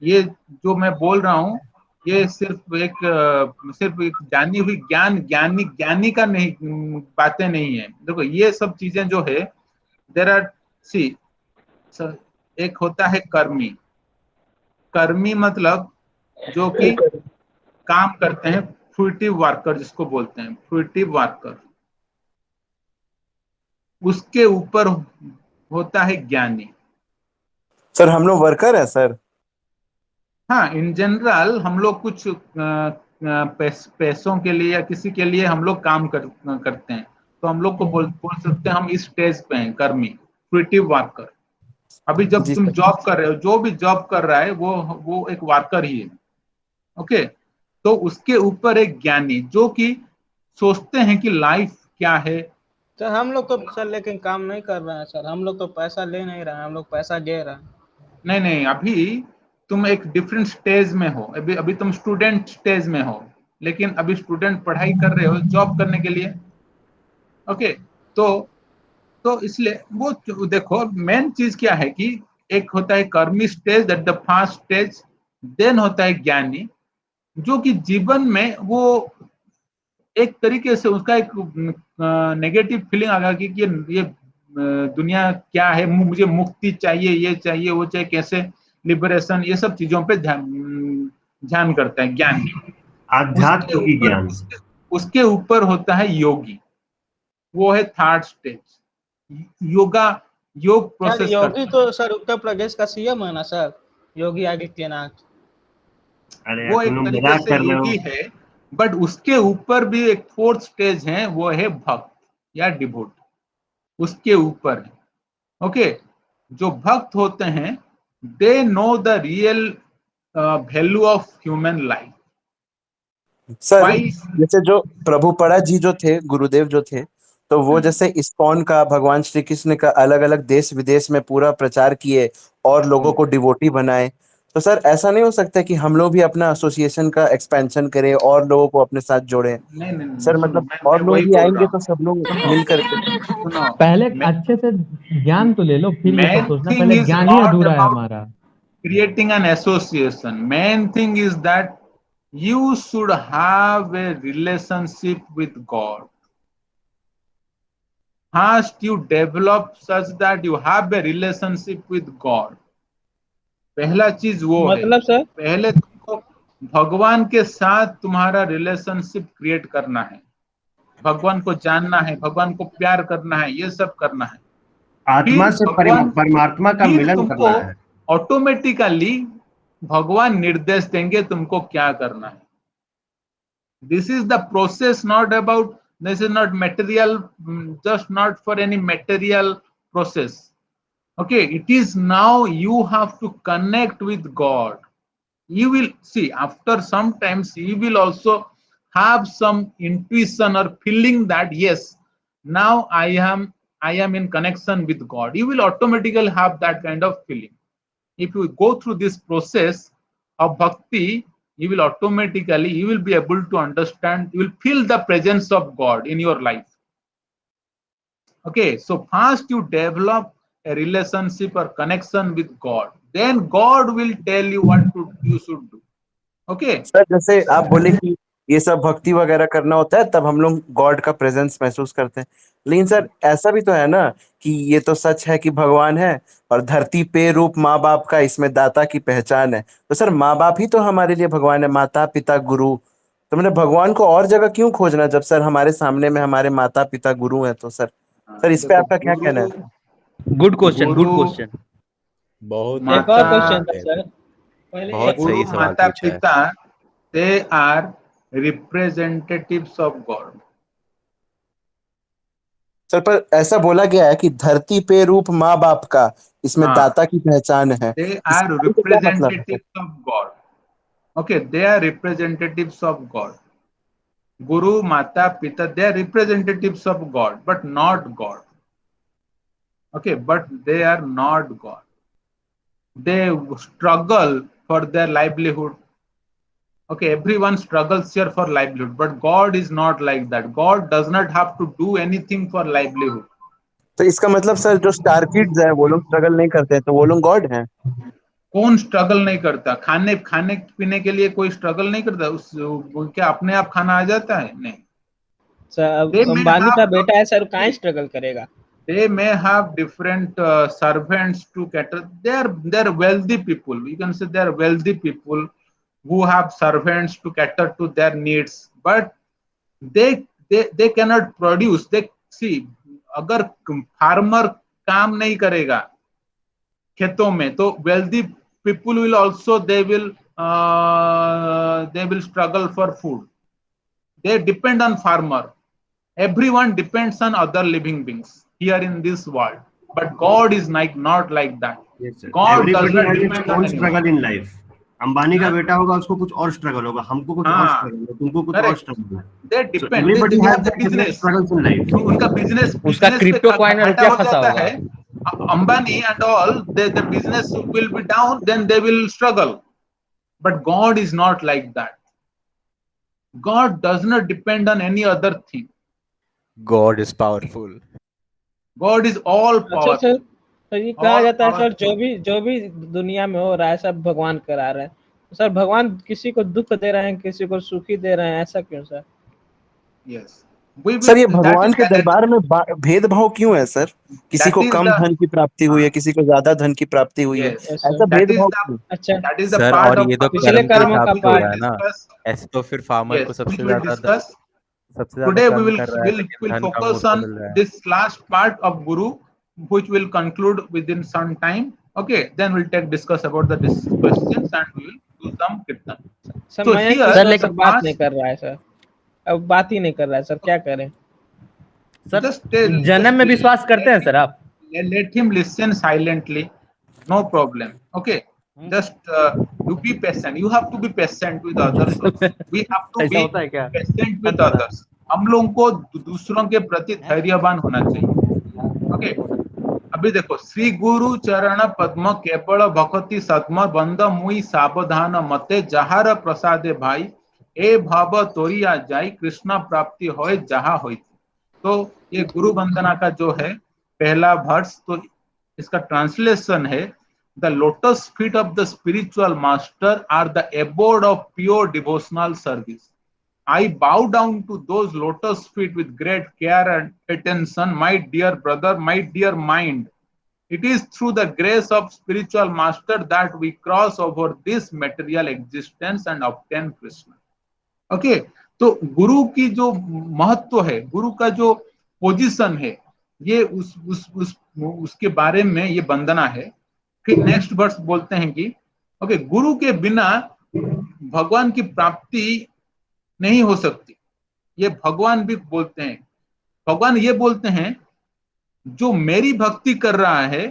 ये जो मैं बोल रहा हूँ, ये सिर्फ एक जानी हुई ज्ञानी का नहीं, बातें नहीं है। देखो, ये सब चीजें जो है, देर आर, सी, एक होता है कर्मी। कर्मी मतलब जो कि काम करते हैं, फ्रूटिव वर्कर जिसको बोलते हैं, फ्रूटिव वर्कर। उसके ऊपर होता है ज्ञानी। सर हम लोग वर्कर है सर? हाँ, इन जनरल हम लोग कुछ पैसों के लिए या किसी के लिए हम लोग काम करते हैं, तो हम लोग को बोल सकते हैं हम इस स्टेज पे हैं, कर्मी, फ्रूटिव वर्कर। अभी जब जी तुम सर। जॉब कर रहे हो, जो भी जॉब कर रहा है वो एक वर्कर ही है। ओके, तो उसके ऊपर एक ज्ञानी जो कि सोचते हैं कि लाइफ क्या है। सर हम लोग तो सर लेकिन काम नहीं कर रहे हैं सर, हम लोग तो पैसा ले नहीं रहे हैं, हम लोग पैसा दे रहे हैं। नहीं नहीं, अभी तुम एक डिफरेंट स्टेज में हो। अभी तुम स्टूडेंट स्टेज में हो, लेकिन अभी स्टूडेंट पढ़ाई कर रहे हो जॉब करने के लिए। ओके, तो इसलिए वो देखो, मेन चीज क्या है कि एक होता है कर्मी stage, that the first stage. Then होता है ज्ञानी, जो कि जीवन में वो एक तरीके से उसका एक नेगेटिव फीलिंग आ गया कि ये दुनिया क्या है, मुझे मुक्ति चाहिए, ये चाहिए, वो चाहिए, कैसे लिबरेशन, ये सब चीजों पे ध्यान करता है ज्ञानी। आध्यात्म की ज्ञान। उसके ऊपर होता है योगी, वो है थर्ड स्टेज। योग सर प्रोसेस योगी करता तो सर उत्तर प्रदेश का सीएम है ना सर, योगी आदित्यनाथ। है। अरे वो तुम एक लोग तरीके मजाक से कर रहे हो। योगी है, बट उसके ऊपर भी एक फोर्थ स्टेज है, वो है भक्त या डिवोट। उसके ऊपर है। ओके, जो भक्त होते हैं, they know the real value of human life. Sir जैसे जो प्रभुपड़ा जी जो थे, गुरुदेव जो थे, तो वो जैसे इस्कॉन का, भगवान श्री कृष्ण का अलग अलग देश विदेश में पूरा प्रचार किए और लोगों को डिवोटी बनाए। तो सर ऐसा नहीं हो सकता कि हम लोग भी अपना एसोसिएशन का एक्सपेंशन करें और लोगों को अपने साथ जोड़ें? नहीं नहीं नहीं, सर सुनो, मतलब मैं और लोग वही भी बोल रहा आएंगे तो हूँ। सब लोग सुनो मिल करके। सुनो, पहले अच्छे से ज्ञान तो ले लो, फिर ये सब मेन सोचना। थिंग पहले इज ज्ञान ही नॉट अधूरा है अबाउट हमारा। creating an association. Main thing is that you should have a relationship with God. First, you develop such that you have a relationship with God. पहला चीज वो है। मतलब सर पहले तुमको भगवान के साथ तुम्हारा रिलेशनशिप क्रिएट करना है, भगवान को जानना है, भगवान को प्यार करना है, ये सब करना है। आत्मा फिर से परमात्मा का फिर मिलन तुमको करना है। ऑटोमेटिकली भगवान निर्देश देंगे तुमको क्या करना है। This is the process, not about, this is not material, just not for any material process. Okay, it is now you have to connect with God. You will see after some times you will also have some intuition or feeling that yes, now I am in connection with God. You will automatically have that kind of feeling. If you go through this process of bhakti, you will automatically, you will be able to understand, you will feel the presence of God in your life. Okay, so first you develop a relationship or connection with God, then God will tell you what you should do. Okay. Sir जैसे आप बोले कि ये सब भक्ति वगैरह करना होता है, तब हम लोग गॉड का प्रेजेंस महसूस करते हैं। लेकिन सर ऐसा भी तो है ना कि ये तो सच है कि भगवान है, और धरती पे रूप माँ बाप का, इसमें दाता की पहचान है। तो सर माँ बाप ही तो हमारे लिए भगवान है, माता पिता गुरु। तो मैंने भगवान को और जगह क्यों खोजना जब सर हमारे सामने में हमारे माता पिता गुरु हैं। तो सर इस पे देखो आपका क्या कहना है? गुड क्वेश्चन, गुड गुरु क्वेश्चन। बहुत एक और माता क्वेश्चन था सर, पहले बहुत एक- सही गुरु सवाल माता पूछा है। पिता, they are representatives of God. Sir पर ऐसा बोला गया है कि धरती पे रूप माँ बाप का, इसमें हाँ, दाता की पहचान है। दे इस आर लाइन का क्या मतलब है sir? Representatives of God. Okay, they are representatives of God. Guru, Mata, Pita, they are representatives of God, but not God. Okay, but they are not God. They struggle for their livelihood. Okay, everyone struggles here for livelihood, but God is not like that. God does not have to do anything for livelihood. तो इसका मतलब sir जो star kids है वो लोग struggle नहीं करते हैं, तो वो लोग गॉड हैं? कौन स्ट्रगल नहीं करता? खाने खाने पीने के लिए कोई स्ट्रगल नहीं करता? उस क्या अपने आप खाना आ जाता है? नहीं। सर अब They may अंबानी का have बेटा है सर, कहाँ स्ट्रगल करेगा? they may have different servants to cater. They're wealthy people. You can say they're wealthy people who have servants to cater to their needs, but they cannot produce. They see, अगर farmer काम नहीं करेगा खेतों में, तो wealthy people will also they will struggle for food. They depend on farmer. Everyone depends on other living beings here in this world, but God is not like that. God does not depend on anyone. Struggle in life. Ambani का बेटा होगा, उसको कुछ और struggle होगा, हमको कुछ और स्ट्रगल है, तुमको कुछ और स्ट्रगल है। They depend. Everybody They has have the their different business. struggles in life. तो उनका बिजनेस उसका क्रिप्टो कॉइन में रुपया फंसा होगा। Ambani and all, the business will be down, then they will struggle. But God is not like that. God does not depend on any other thing. God is powerful. God is all अच्छा powerful. Sir, तो ये कहा All जाता है sir, powerful. जो भी दुनिया में हो रहा है सब भगवान करा रहे हैं। तो सर भगवान किसी को दुख दे रहे हैं, किसी को सुखी दे रहे हैं, ऐसा क्यों sir? Yes. We will, sir ये that भगवान is के दरबार में भेदभाव क्यों है सर? किसी को is कम the धन की प्राप्ति हुई है, किसी को ज्यादा धन की प्राप्ति हुई है, yes. Yes, sir. ऐसा That is भेदभाव the क्यों? अच्छा, that is the sir part और of ये तो पिछले कर्म के कर्मों हिसाब का से हो पाठ रहा है ना। discuss. ऐसे तो फिर फार्मर को Yes, सबसे we will ज्यादा discuss. सबसे Today ज्यादा we कर्म will कर रहा है, लेकिन will धन कम focus उसको on मिल रहा है। this last part of Guru, which will conclude within some time. Okay, then we'll discuss about the questions and we will do some kirtan. Sir So Mayank here Kishore the sir बात नहीं past, कर रहा है sir, अब बात ही नहीं कर रहा है सर, क्या करें? सर just tell, जन्म में विश्वास करते हैं सर आप? let him listen silently. No problem. Okay, just you be patient. You have to be patient with others also. We have to ऐसा be होता है क्या? patient with others. हम लोगों को दूसरों के प्रति धैर्यवान होना चाहिए। ओके, अभी देखो, श्री गुरु चरण पद्म केवल भक्ति सद्म बंद मुई सावधान मते जहार प्रसादे भाई ए भाव तोरिया जाई कृष्ण प्राप्ति होए जहा होई। तो ये गुरु वंदना का जो है पहला वर्ष, तो इसका ट्रांसलेशन है, the lotus feet of the spiritual master are the abode of pure devotional service. I bow down to those lotus feet with great care and attention, my dear brother, my dear mind. It is through the grace of spiritual master that we cross over this material existence and obtain Krishna. Okay, तो गुरु की जो महत्व है, गुरु का जो position है, ये उसके बारे में ये वंदना है। फिर नेक्स्ट वर्स बोलते हैं कि ओके, गुरु के बिना भगवान की प्राप्ति नहीं हो सकती। ये भगवान भी बोलते हैं। भगवान ये बोलते हैं, जो मेरी भक्ति कर रहा है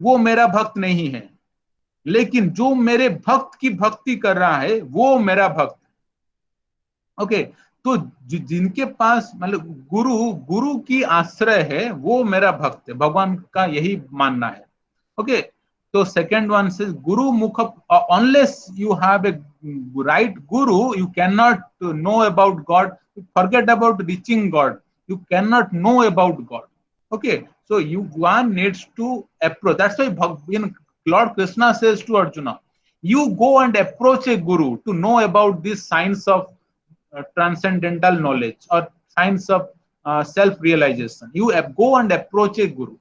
वो मेरा भक्त नहीं है, लेकिन जो मेरे भक्त की भक्ति कर रहा है वो मेरा भक्त है। ओके, तो जिनके पास मतलब गुरु की आश्रय है वो मेरा भक्त है, भगवान का यही मानना है। ओके, तो सेकेंड वन से गुरु मुख, unless you have a right guru, you cannot know about God. Forget about reaching God. You cannot know about God. Okay, so one needs to approach. That's why Lord Krishna says to Arjuna, you go and approach a guru to know about these signs of transcendental knowledge or science of self realization. You go and approach a guru.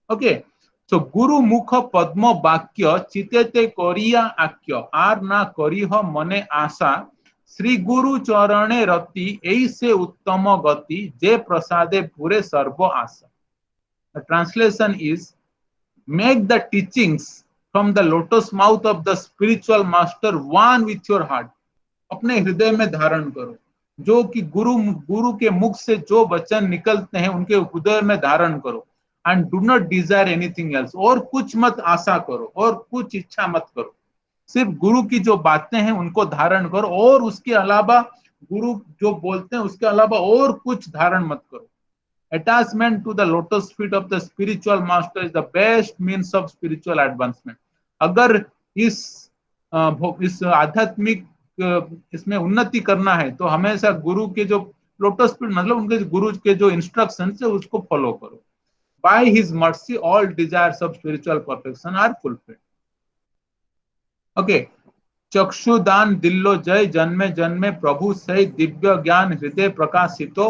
Okay, so guru mukha padma vakya chitete koriya akya ar na kariha mane asa Shri गुरु चरणे रति ऐसे उत्तम गति जे प्रसादे पूरे सर्व आशा. The translation is, make the teachings from the lotus mouth of the spiritual master one with your heart. अपने हृदय में धारण करो, जो कि गुरु के मुख से जो वचन निकलते हैं उनके हृदय में धारण करो. And do not desire anything else. और कुछ मत आशा करो और कुछ इच्छा मत करो. सिर्फ गुरु की जो बातें हैं उनको धारण करो और उसके अलावा गुरु जो बोलते हैं उसके अलावा और कुछ धारण मत करो. Attachment to the lotus feet of the spiritual master is the best means of spiritual advancement. अगर इस आध्यात्मिक इसमें उन्नति करना है तो हमेशा गुरु के जो लोटस फीट मतलब उनके गुरु के जो इंस्ट्रक्शंस है उसको फॉलो करो. By his mercy all desires of spiritual perfection are fulfilled. Okay, चक्षुदान दिल्लो जय जन्मे जन्मे प्रभु सही दिव्य ज्ञान हृदय प्रकाशितो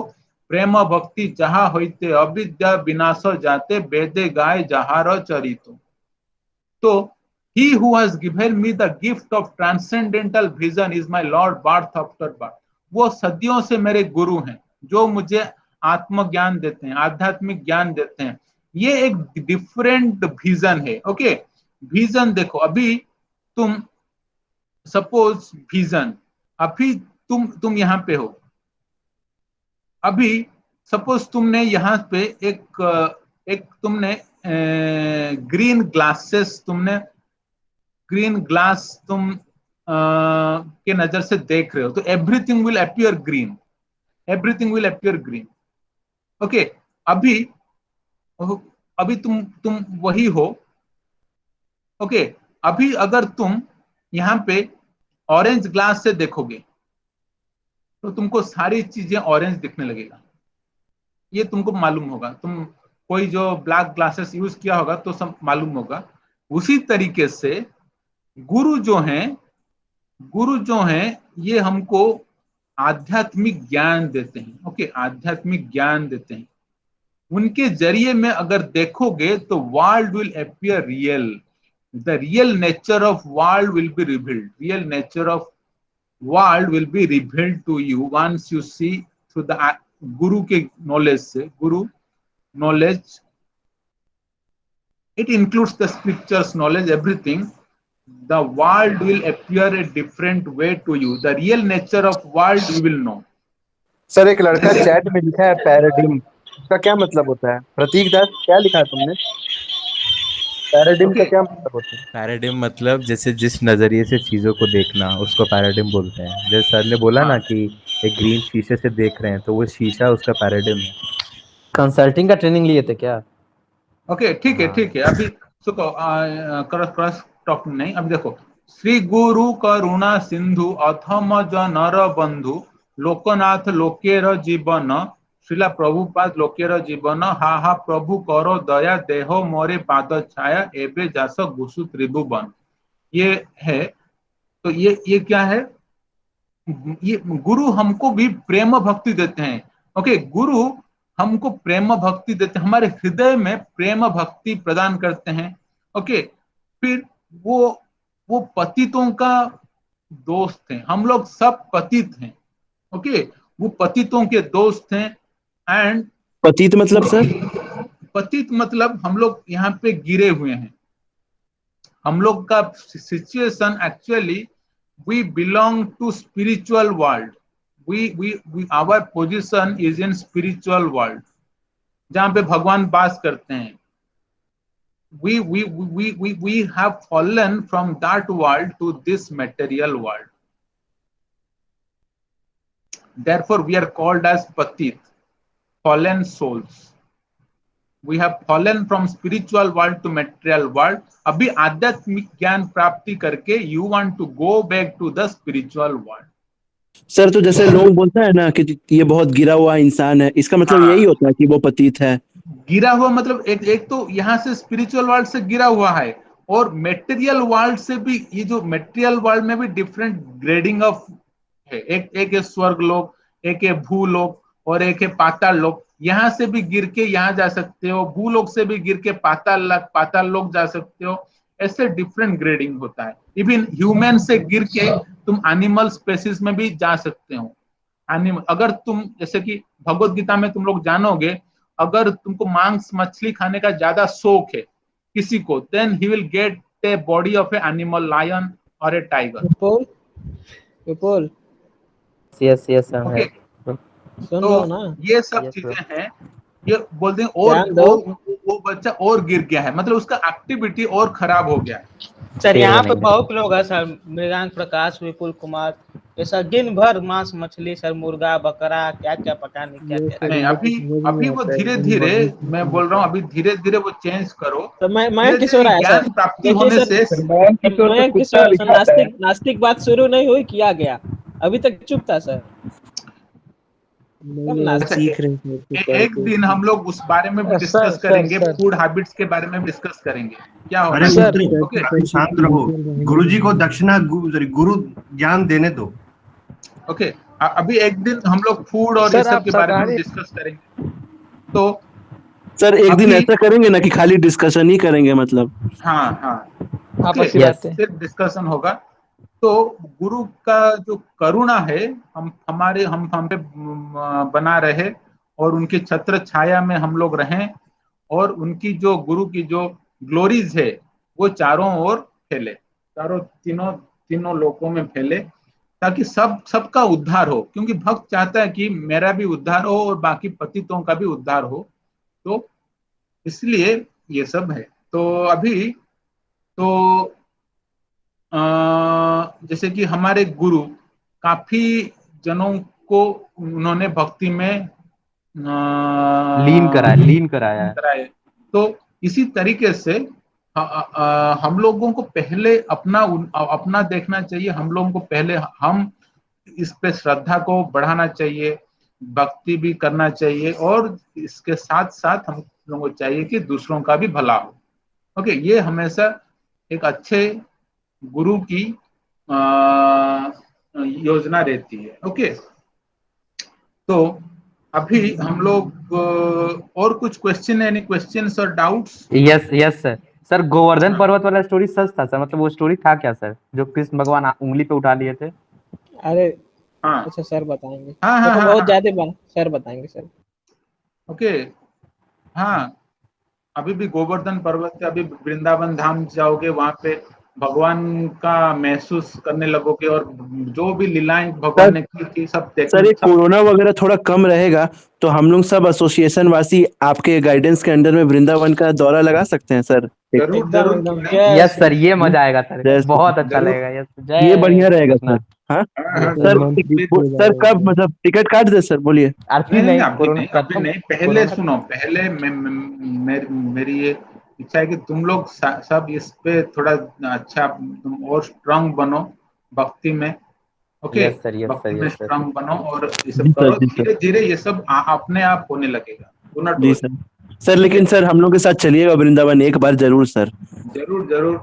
प्रेम भक्ति जहा होते अविद्या विनाश जाते वेदे गाय जहार चरितो. तो he who has given me the gift of transcendental vision is my Lord birth after birth. वो सदियों से मेरे गुरु हैं जो मुझे आत्मज्ञान देते हैं, आध्यात्मिक ज्ञान देते हैं. ये एक डिफरेंट विजन है. ओके, विजन देखो, अभी तुम सपोज विजन, अभी तुम यहाँ पे हो, अभी सपोज तुमने यहाँ पे एक तुमने ग्रीन ग्लासेस ग्रीन ग्लास तुम के नजर से देख रहे हो तो everything will appear green, everything will appear green. Okay, अभी तुम वही हो. ओके, अभी अगर तुम यहाँ पे ऑरेंज ग्लास से देखोगे तो तुमको सारी चीजें ऑरेंज दिखने लगेगा. ये तुमको मालूम होगा. तुम कोई जो ब्लैक ग्लासेस यूज किया होगा तो सब मालूम होगा. उसी तरीके से गुरु जो हैं ये हमको आध्यात्मिक ज्ञान देते हैं. ओके, आध्यात्मिक ज्ञान देते हैं. उनके जरिए में अगर देखोगे तो world will appear real. The real nature of world will be revealed. Real nature of world will be revealed to you once you see through the Guru के knowledge से. Guru knowledge, it includes the scriptures knowledge, everything. The world will appear a different way to you. The real nature of world you will know. Sir एक लड़का chat में लिखा है paradigm, उसका क्या मतलब होता है? प्रतीक दास, क्या लिखा है तुमने? पैराडिम का क्या मतलब होता है? पैराडिम मतलब जैसे जिस नजरिए से चीजों को देखना उसको पैराडिम बोलते हैं. जैसे सर ने बोला ना कि एक ग्रीन शीशे से देख रहे हैं तो वो शीशा उसका पैराडिम है. कंसल्टिंग का ट्रेनिंग लिए थे क्या? ओके, ठीक है. अभी सुको क्रॉस टॉक नहीं. अब देखो, श्री गुरु करुणा सिंधु अथम जनर बंधु लोकनाथ लोकेर जीवन श्रीला प्रभुपाद लोकेर जीवन हा हा प्रभु करो दया देहो मोरे पाद छाया एबे जास गुसु त्रिभुवन. ये है. तो ये क्या है? ये गुरु हमको भी प्रेम भक्ति देते हैं. ओके, गुरु हमको प्रेम भक्ति देते हैं, हमारे हृदय में प्रेम भक्ति प्रदान करते हैं. ओके, फिर वो पतितों का दोस्त हैं. हम लोग सब पतित हैं. ओके, वो पतितों के दोस्त हैं. एंड पतित मतलब सर? पतित मतलब हम लोग यहाँ पे गिरे हुए हैं. हम लोग का situation actually we belong to spiritual world. we our position is in spiritual world जहाँ पे भगवान वास करते हैं. we have fallen from that world to this material world. Therefore we are called as patit, fallen souls. We have fallen from spiritual world to material world. अभी आध्यात्मिक ज्ञान प्राप्ति करके you want to go back to the spiritual world. Sir तो जैसे लोग बोलते हैं ना कि ये बहुत गिरा हुआ इंसान है, इसका मतलब यही होता है कि वो पतित है? गिरा हुआ मतलब एक तो यहाँ से स्पिरिचुअल वर्ल्ड से गिरा हुआ है और मेटेरियल वर्ल्ड से भी. ये जो मेटेरियल वर्ल्ड में भी डिफरेंट ग्रेडिंग ऑफ है, एक है स्वर्ग लोक, एक है भूलोक और एक है पाताल लोक। यहाँ से भी गिर के यहाँ जा सकते हो, भूलोक से भी गिर के पाताल लोक जा सकते हो। ऐसे डिफरेंट ग्रेडिंग होता है। इवन ह्यूमन से गिर के तुम एनिमल स्पेसिस में भी जा सकते हो। अगर तुम, जैसे कि भगवत गीता में तुम लोग जानोगे, अगर तुमको मांस मछली खाने का ज्यादा शौक है किसी को, then he will get a body of a animal, lion और a tiger. Vipul yes yes sir okay, सुन रहा हूँ तो ना। ये सब Yes, चीजें हैं। ये बोलते हैं और ध्यान दो। वो बच्चा और गिर गया है, मतलब उसका एक्टिविटी और खराब हो गया है। सर Hero यहाँ पे नहीं है। बहुत लोग हैं सर, मृगांक प्रकाश, विपुल कुमार, ऐसा दिन भर मांस मछली सर, मुर्गा बकरा क्या क्या पका नहीं क्या क्या। नहीं, अभी वो धीरे धीरे, मैं बोल रहा हूँ अभी धीरे धीरे वो चेंज करो। तो मैं धीरे किशोर धीरे आया ज्ञान सर, प्राप्ति देखिए होने सर, से मैं किशोर सर, नास्तिक बात शुरू नहीं हुई, किया गया, अभी तक चुप था सर। अच्छा, एक दिन हम लोग उस बारे में भी डिस्कस करेंगे, फूड हैबिट्स के बारे में भी डिस्कस करेंगे क्या अरे होगा। मित्र, ओके, अरे शांत रहो, गुरुजी को दक्षिणा गुरु ज्ञान देने दो। ओके, अभी एक दिन हम लोग फूड और ये सब के बारे में डिस्कस करेंगे। तो सर एक दिन अभी- ऐसा करेंगे ना कि खाली डिस्कशन ही करेंगे, मतलब हाँ आपस की बातें। सिर्फ डिस्कशन होगा। तो गुरु का जो करुणा है हम पे बना रहे, और उनकी छत्र छाया में हम लोग रहें, और उनकी जो गुरु की जो ग्लोरीज है वो चारों ओर फैले, तीनों लोकों में फैले, ताकि सबका उद्धार हो। क्योंकि भक्त चाहता है कि मेरा भी उद्धार हो और बाकी पतितों का भी उद्धार हो, तो इसलिए ये सब है। तो अभी तो जैसे कि हमारे गुरु काफी जनों को उन्होंने भक्ति में लीन कराया है। कराए। तो इसी तरीके से हम लोगों को पहले अपना देखना चाहिए। हम लोगों को पहले हम इस पे श्रद्धा को बढ़ाना चाहिए, भक्ति भी करना चाहिए, और इसके साथ साथ हम लोगों को चाहिए कि दूसरों का भी भला हो। ओके, ये हमेशा एक अच्छे गुरु की योजना रहती है। ओके, तो अभी हम लोग और कुछ क्वेश्चन, एनी क्वेश्चंस और doubts? Yes sir. Sir Govardhan पर्वत वाला स्टोरी सच था सर, मतलब वो स्टोरी था क्या सर, जो कृष्ण भगवान उंगली पे उठा लिए थे? अरे हाँ, अच्छा सर बताएंगे। हाँ, बहुत ज्यादा सर बताएंगे सर। ओके, हाँ, अभी भी गोवर्धन पर्वत पे, अभी वृंदावन धाम जाओगे, वहां पे भगवान का महसूस करने लगोगे, और जो भी लीलाएं भगवान ने की थी सब सर ये कोरोना वगैरह थोड़ा कम रहेगा तो हम लोग सब एसोसिएशन वासी आपके गाइडेंस के अंडर में वृंदावन का दौरा लगा सकते हैं सर। जरूर। यस सर, ये मजा आएगा सर, बहुत अच्छा लगेगा। यस, ये बढ़िया रहेगा सर। हाँ सर कब, मतलब टिकट काट दे सर, बोलिए। नहीं, अभी नहीं, पहले सुनो, पहले मेरी ये इच्छा है कि तुम लोग सब इस पे थोड़ा अच्छा, तुम और स्ट्रांग बनो भक्ति में। ओके, भक्ति में स्ट्रांग बनो, और ये सब करो। धीरे धीरे ये सब अपने आप होने लगेगा। जी सर, लेकिन सर हम लोग के साथ चलिएगा वृंदावन एक बार जरूर सर। जरूर,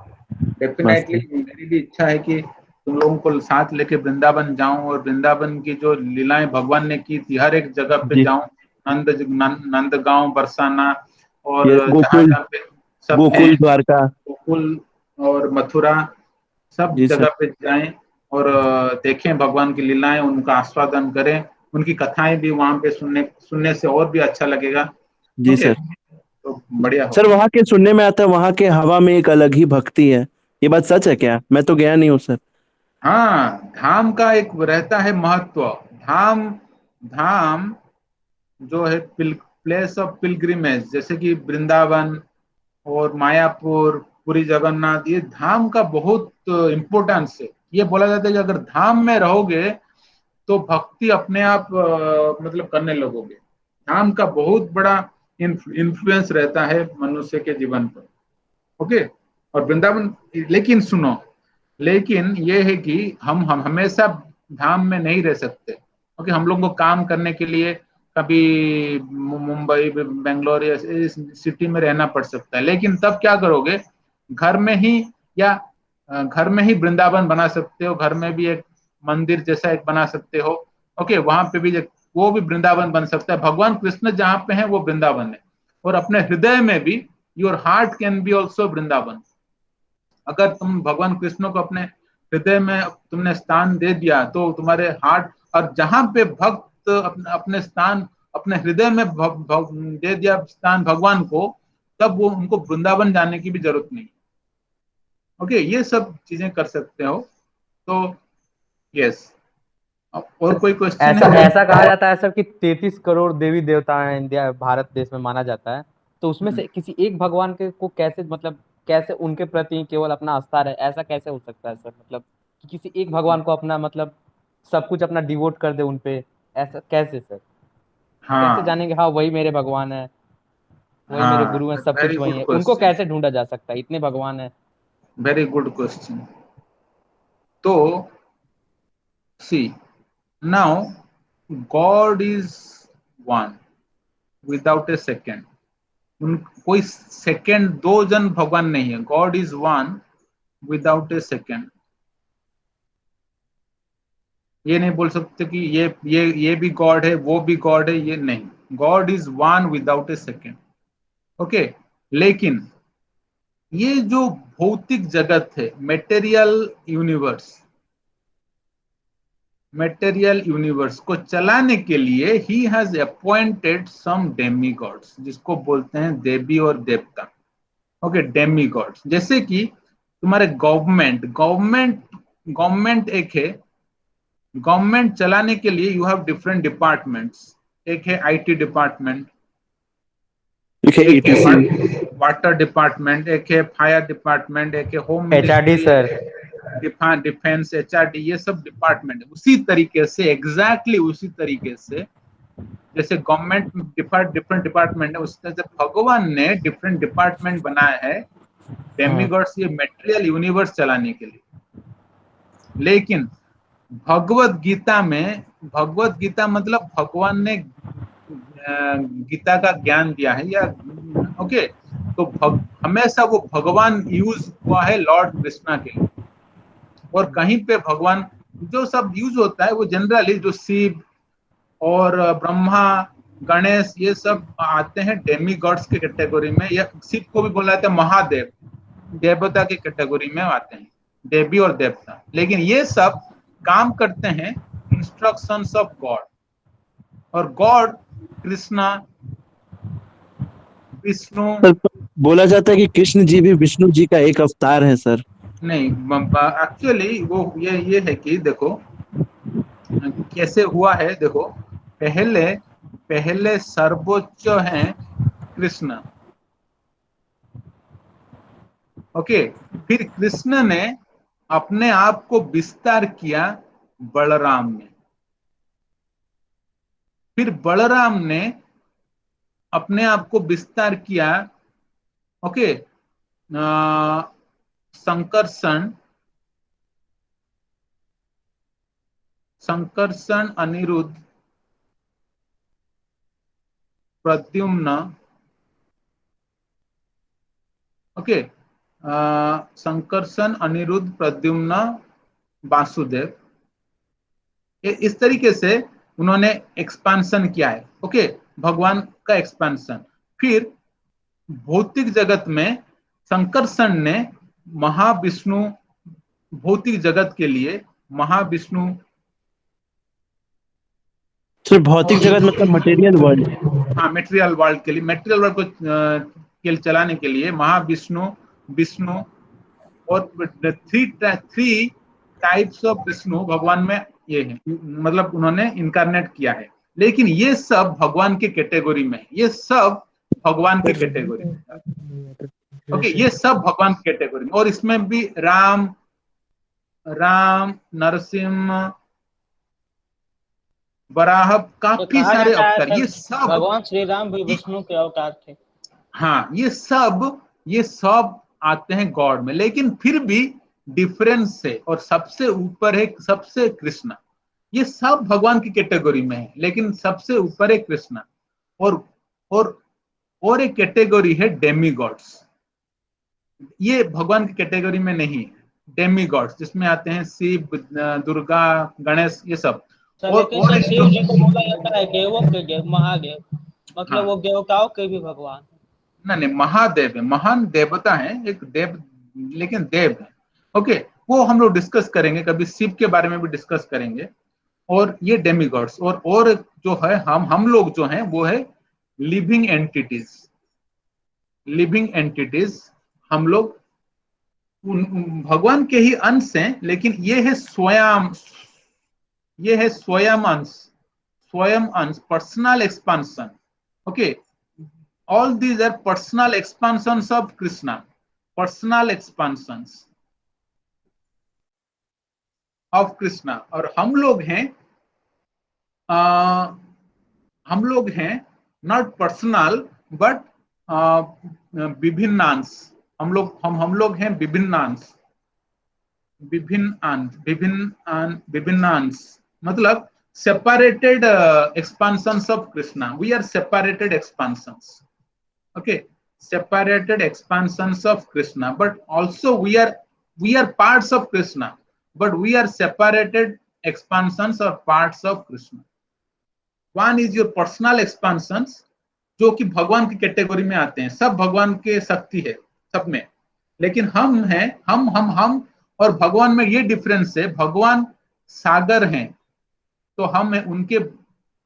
डेफिनेटली। मेरी भी इच्छा है कि तुम लोगों को साथ लेके वृंदावन जाऊं, और वृंदावन की जो लीलाएं भगवान ने की थी हर एक जगह पे जाऊं। नंदगांव, बरसाना, और गोकुल, द्वारका, गोकुल और मथुरा, सब जगह पे जाएं और देखें भगवान की लीलाएं, उनका आस्वादन करें। उनकी कथाएं भी वहां पे सुनने से और भी अच्छा लगेगा। जी सर। तो बढ़िया सर वहाँ के सुनने में आता है, वहाँ के हवा में एक अलग ही भक्ति है, ये बात सच है क्या? मैं तो गया नहीं हूँ सर। हाँ, धाम का एक रहता है महत्व। धाम जो है प्लेस ऑफ पिलग्रिमेज, जैसे कि वृंदावन और मायापुर, पुरी जगन्नाथ, ये धाम का बहुत इम्पोर्टेंस है। ये बोला जाता है कि अगर धाम में रहोगे तो भक्ति अपने आप मतलब करने लगोगे। धाम का बहुत बड़ा इन्फ्लुएंस रहता है मनुष्य के जीवन पर। ओके, और वृंदावन, लेकिन सुनो, लेकिन ये है कि हम हमेशा धाम में नहीं रह सकते, क्योंकि हम लोग को काम करने के लिए कभी मुंबई, बेंगलोर या इस सिटी में रहना पड़ सकता है। लेकिन तब क्या करोगे, घर में ही वृंदावन बना सकते हो। घर में भी एक मंदिर जैसा एक बना सकते हो। ओके, वहां पे भी वो भी वृंदावन बन सकता है। भगवान कृष्ण जहां पे है वो वृंदावन है। और अपने हृदय में भी, your heart can be also Vrindavan. अगर तुम भगवान कृष्ण को अपने हृदय में तुमने स्थान दे दिया तो तुम्हारे हार्ट, और जहां पे भक्त अपने स्थान अपने हृदय में दे दिया स्थान भगवान को, तब वो उनको वृंदावन जाने की भी जरूरत नहीं। ओके, ये सब चीजें कर सकते हो। तो यस, और कोई क्वेश्चन ऐसा है? ऐसा कहा जाता है सर कि 33 करोड़ देवी देवता हैं इंडिया भारत देश में माना जाता है, तो उसमें से किसी एक भगवान के को कैसे मतलब कैसे उनके प्रति केवल अपना आस्था है, ऐसा कैसे हो सकता है सर? मतलब कि किसी एक भगवान को अपना मतलब सब कुछ अपना डिवोट कर दे उनपे, ऐसा कैसे सर? कैसे जानेंगे हाँ वही मेरे भगवान है, वही मेरे गुरु हैं, सब वेरी कुछ वही गुड है? उनको क्वेश्चन, कैसे ढूंढा जा सकता है? इतने भगवान है। Very good question. तो see, now God is one without a second. कोई सेकेंड, दो जन भगवान नहीं है। God is one without a second. ये नहीं बोल सकते कि ये भी गॉड है, वो भी गॉड है, ये नहीं। God is one without a second. Okay, लेकिन ये जो भौतिक जगत है, मेटेरियल यूनिवर्स को चलाने के लिए he has appointed some demigods, जिसको बोलते हैं देवी और देवता। Okay, demigods. जैसे कि तुम्हारे गवर्नमेंट एक है। गवर्नमेंट चलाने के लिए यू हैव डिफरेंट डिपार्टमेंट्स। एक है आईटी डिपार्टमेंट, एक है वाटर डिपार्टमेंट, एक है फायर डिपार्टमेंट, एक है home HRD sir, defence, HRD, ये सब डिपार्टमेंट। उसी तरीके से, एग्जैक्टली उसी तरीके से जैसे गवर्नमेंट डिफरेंट डिपार्टमेंट है, उस तरह से भगवान ने डिफरेंट डिपार्टमेंट बनाया है डेमिगॉड्स ये मटेरियल यूनिवर्स चलाने के लिए। लेकिन भगवत गीता मतलब भगवान ने गीता का ज्ञान दिया है, या ओके, तो हमेशा वो भगवान यूज हुआ है लॉर्ड कृष्णा के लिए। और कहीं पे भगवान जो सब यूज होता है वो जनरली जो शिव और ब्रह्मा, गणेश, ये सब आते हैं डेमी गॉड्स के कैटेगरी में, या शिव को भी बोला जाता है महादेव, देवता के कैटेगरी में आते हैं, देवी और देवता। लेकिन ये सब काम करते हैं इंस्ट्रक्शंस ऑफ गॉड। और गॉड कृष्णा, विष्णु। बोला जाता है कि कृष्ण जी भी विष्णु जी का एक अवतार है सर। नहीं, एक्चुअली वो ये है कि देखो कैसे हुआ है। देखो, पहले सर्वोच्च हैं कृष्ण। ओके, फिर कृष्ण ने अपने आप को विस्तार किया बलराम में। फिर बलराम ने अपने आप को विस्तार किया, ओके, संकर्षण, अनिरुद्ध, प्रद्युम्न। ओके, संकर्षण, अनिरुद्ध, प्रद्युम्न, वासुदेव। इस तरीके से उन्होंने एक्सपांशन किया है। ओके, भगवान का एक्सपांशन। फिर भौतिक जगत में संकर्षण ने महाविष्णु, भौतिक जगत के लिए महाविष्णु। सर भौतिक जगत मतलब मटेरियल वर्ल्ड? हाँ, मटेरियल वर्ल्ड के लिए, मटेरियल वर्ल्ड को चलाने के लिए महाविष्णु, विष्णु और थ्री टाइप्स ऑफ विष्णु भगवान में ये है, मतलब उन्होंने इनकारनेट किया है। लेकिन ये सब भगवान के कैटेगरी में, ये सब भगवान के कैटेगरी में। ओके, ये सब भगवान की कैटेगरी में। और इसमें भी राम, नरसिंह, वराह, काफी सारे अवतार, ये सब भगवान श्री राम भी विष्णु के अवतार थे। हाँ, ये सब आते हैं गॉड में। लेकिन फिर भी डिफरेंस है, और सबसे ऊपर है सबसे कृष्णा। ये सब भगवान की कैटेगरी में है, लेकिन सबसे ऊपर है कृष्णा। और एक कैटेगरी है डेमी गॉड्स। ये भगवान की कैटेगरी में नहीं है, डेमी गॉड्स, जिसमें आते हैं शिव, दुर्गा, गणेश, ये सब। सर और लेकिन सर शिव जी को बोला जाता है देवों के देव, महादेव, मतलब हाँ। वो देवताओं के भी भगवान। नहीं, महादेव है, महान देवता है, एक देव, लेकिन देव है। ओके, वो हम लोग डिस्कस करेंगे, कभी शिव के बारे में भी डिस्कस करेंगे। और ये डेमीगॉड्स, और जो है हम लोग जो हैं वो है लिविंग एंटिटीज। लिविंग एंटिटीज हम लोग भगवान के ही अंश हैं, लेकिन ये है स्वयं अंश, स्वयं अंश, personal expansion. Okay, all these are personal expansions of Krishna, personal expansions of Krishna। और हम लोग हैं not personal but विभिन्नांश। हम लोग हैं विभिन्नांश, मतलब separated expansions of Krishna। We are separated expansions। Okay, separated expansions of Krishna, but also we are parts of Krishna, but we are separated expansions or parts of Krishna। One is your personal expansions, जो कि भगवान की category में आते हैं, सब भगवान के शक्ति है सब में, लेकिन हम हैं हम और भगवान में ये डिफरेंस है, भगवान सागर हैं तो हम हैं, उनके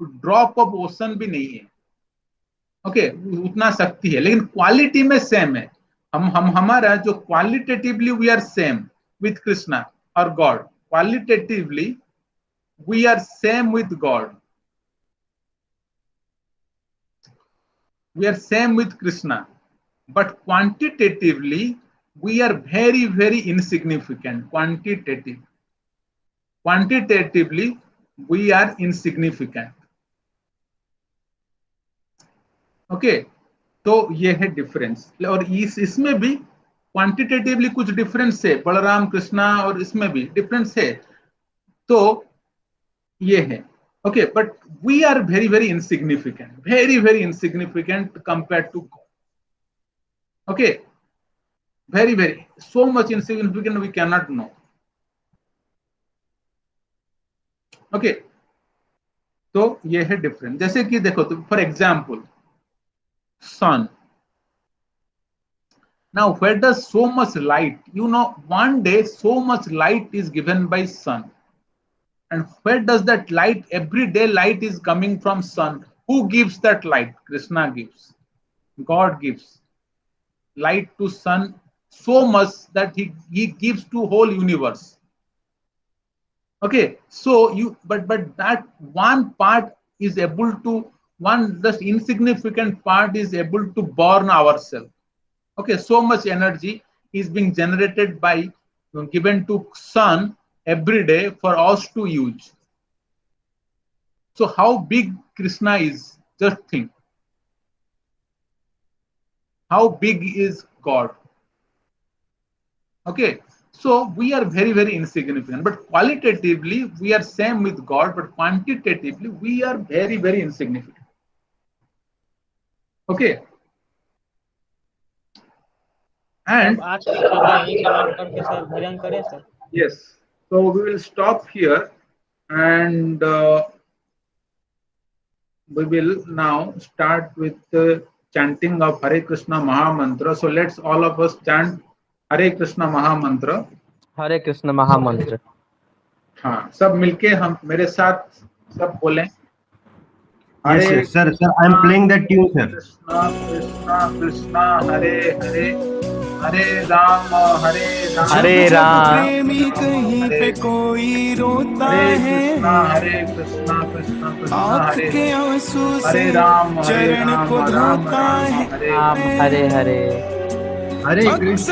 ड्रॉप ऑफ ओशन भी नहीं है। ओके, उतना शक्ति है, लेकिन क्वालिटी में सेम है। हमारा जो qualitatively we are same with Krishna और God, qualitatively we are same with God, we are same with Krishna, but quantitatively we are very very insignificant. Quantitatively we are insignificant. Okay, तो ये है डिफरेंस। और इसमें भी क्वांटिटेटिवली कुछ डिफरेंस है, बलराम कृष्णा और इसमें भी डिफरेंस है, तो ये है। Okay, but we are very very insignificant, very insignificant compared to God. Okay, very so much insignificant we can not know. Okay, तो ये है डिफरेंस। जैसे कि देखो, तो for example sun, now where does so much light, one day so much light is given by sun, and where does that light, every day light is coming from sun? Who gives that light? Krishna gives, God gives light to sun so much that he gives to whole universe। Okay, so but that one part is able to, just insignificant part is able to burn ourselves। Okay, so much energy is being generated by, given to sun every day for us to use। So how big Krishna is, just think, how big is God? Okay, so we are very insignificant, but qualitatively we are same with God, but quantitatively we are very insignificant। Okay, and आज की चर्चा यहीं समाप्त करके sir भजन करें sir. yes, so we will stop here, and we will now start with the chanting of Hare Krishna Mahamantra। So let's all of us chant Hare Krishna Mahamantra। हरे कृष्ण महामंत्र। हाँ, सब मिलके हम मेरे साथ सब बोलें। Yes, yes, sir, I am playing that tune, sir। Krishna Krishna Krishna Hare Hare, हरे राम हरे राम प्रेमी कहीं पे कोई रोता है, हरे कृष्णा कृष्णा कृष्णा आँख हरे के आंसू से हरे राम चरण को धोता है। राम हरे हरे हरे कृष्ण।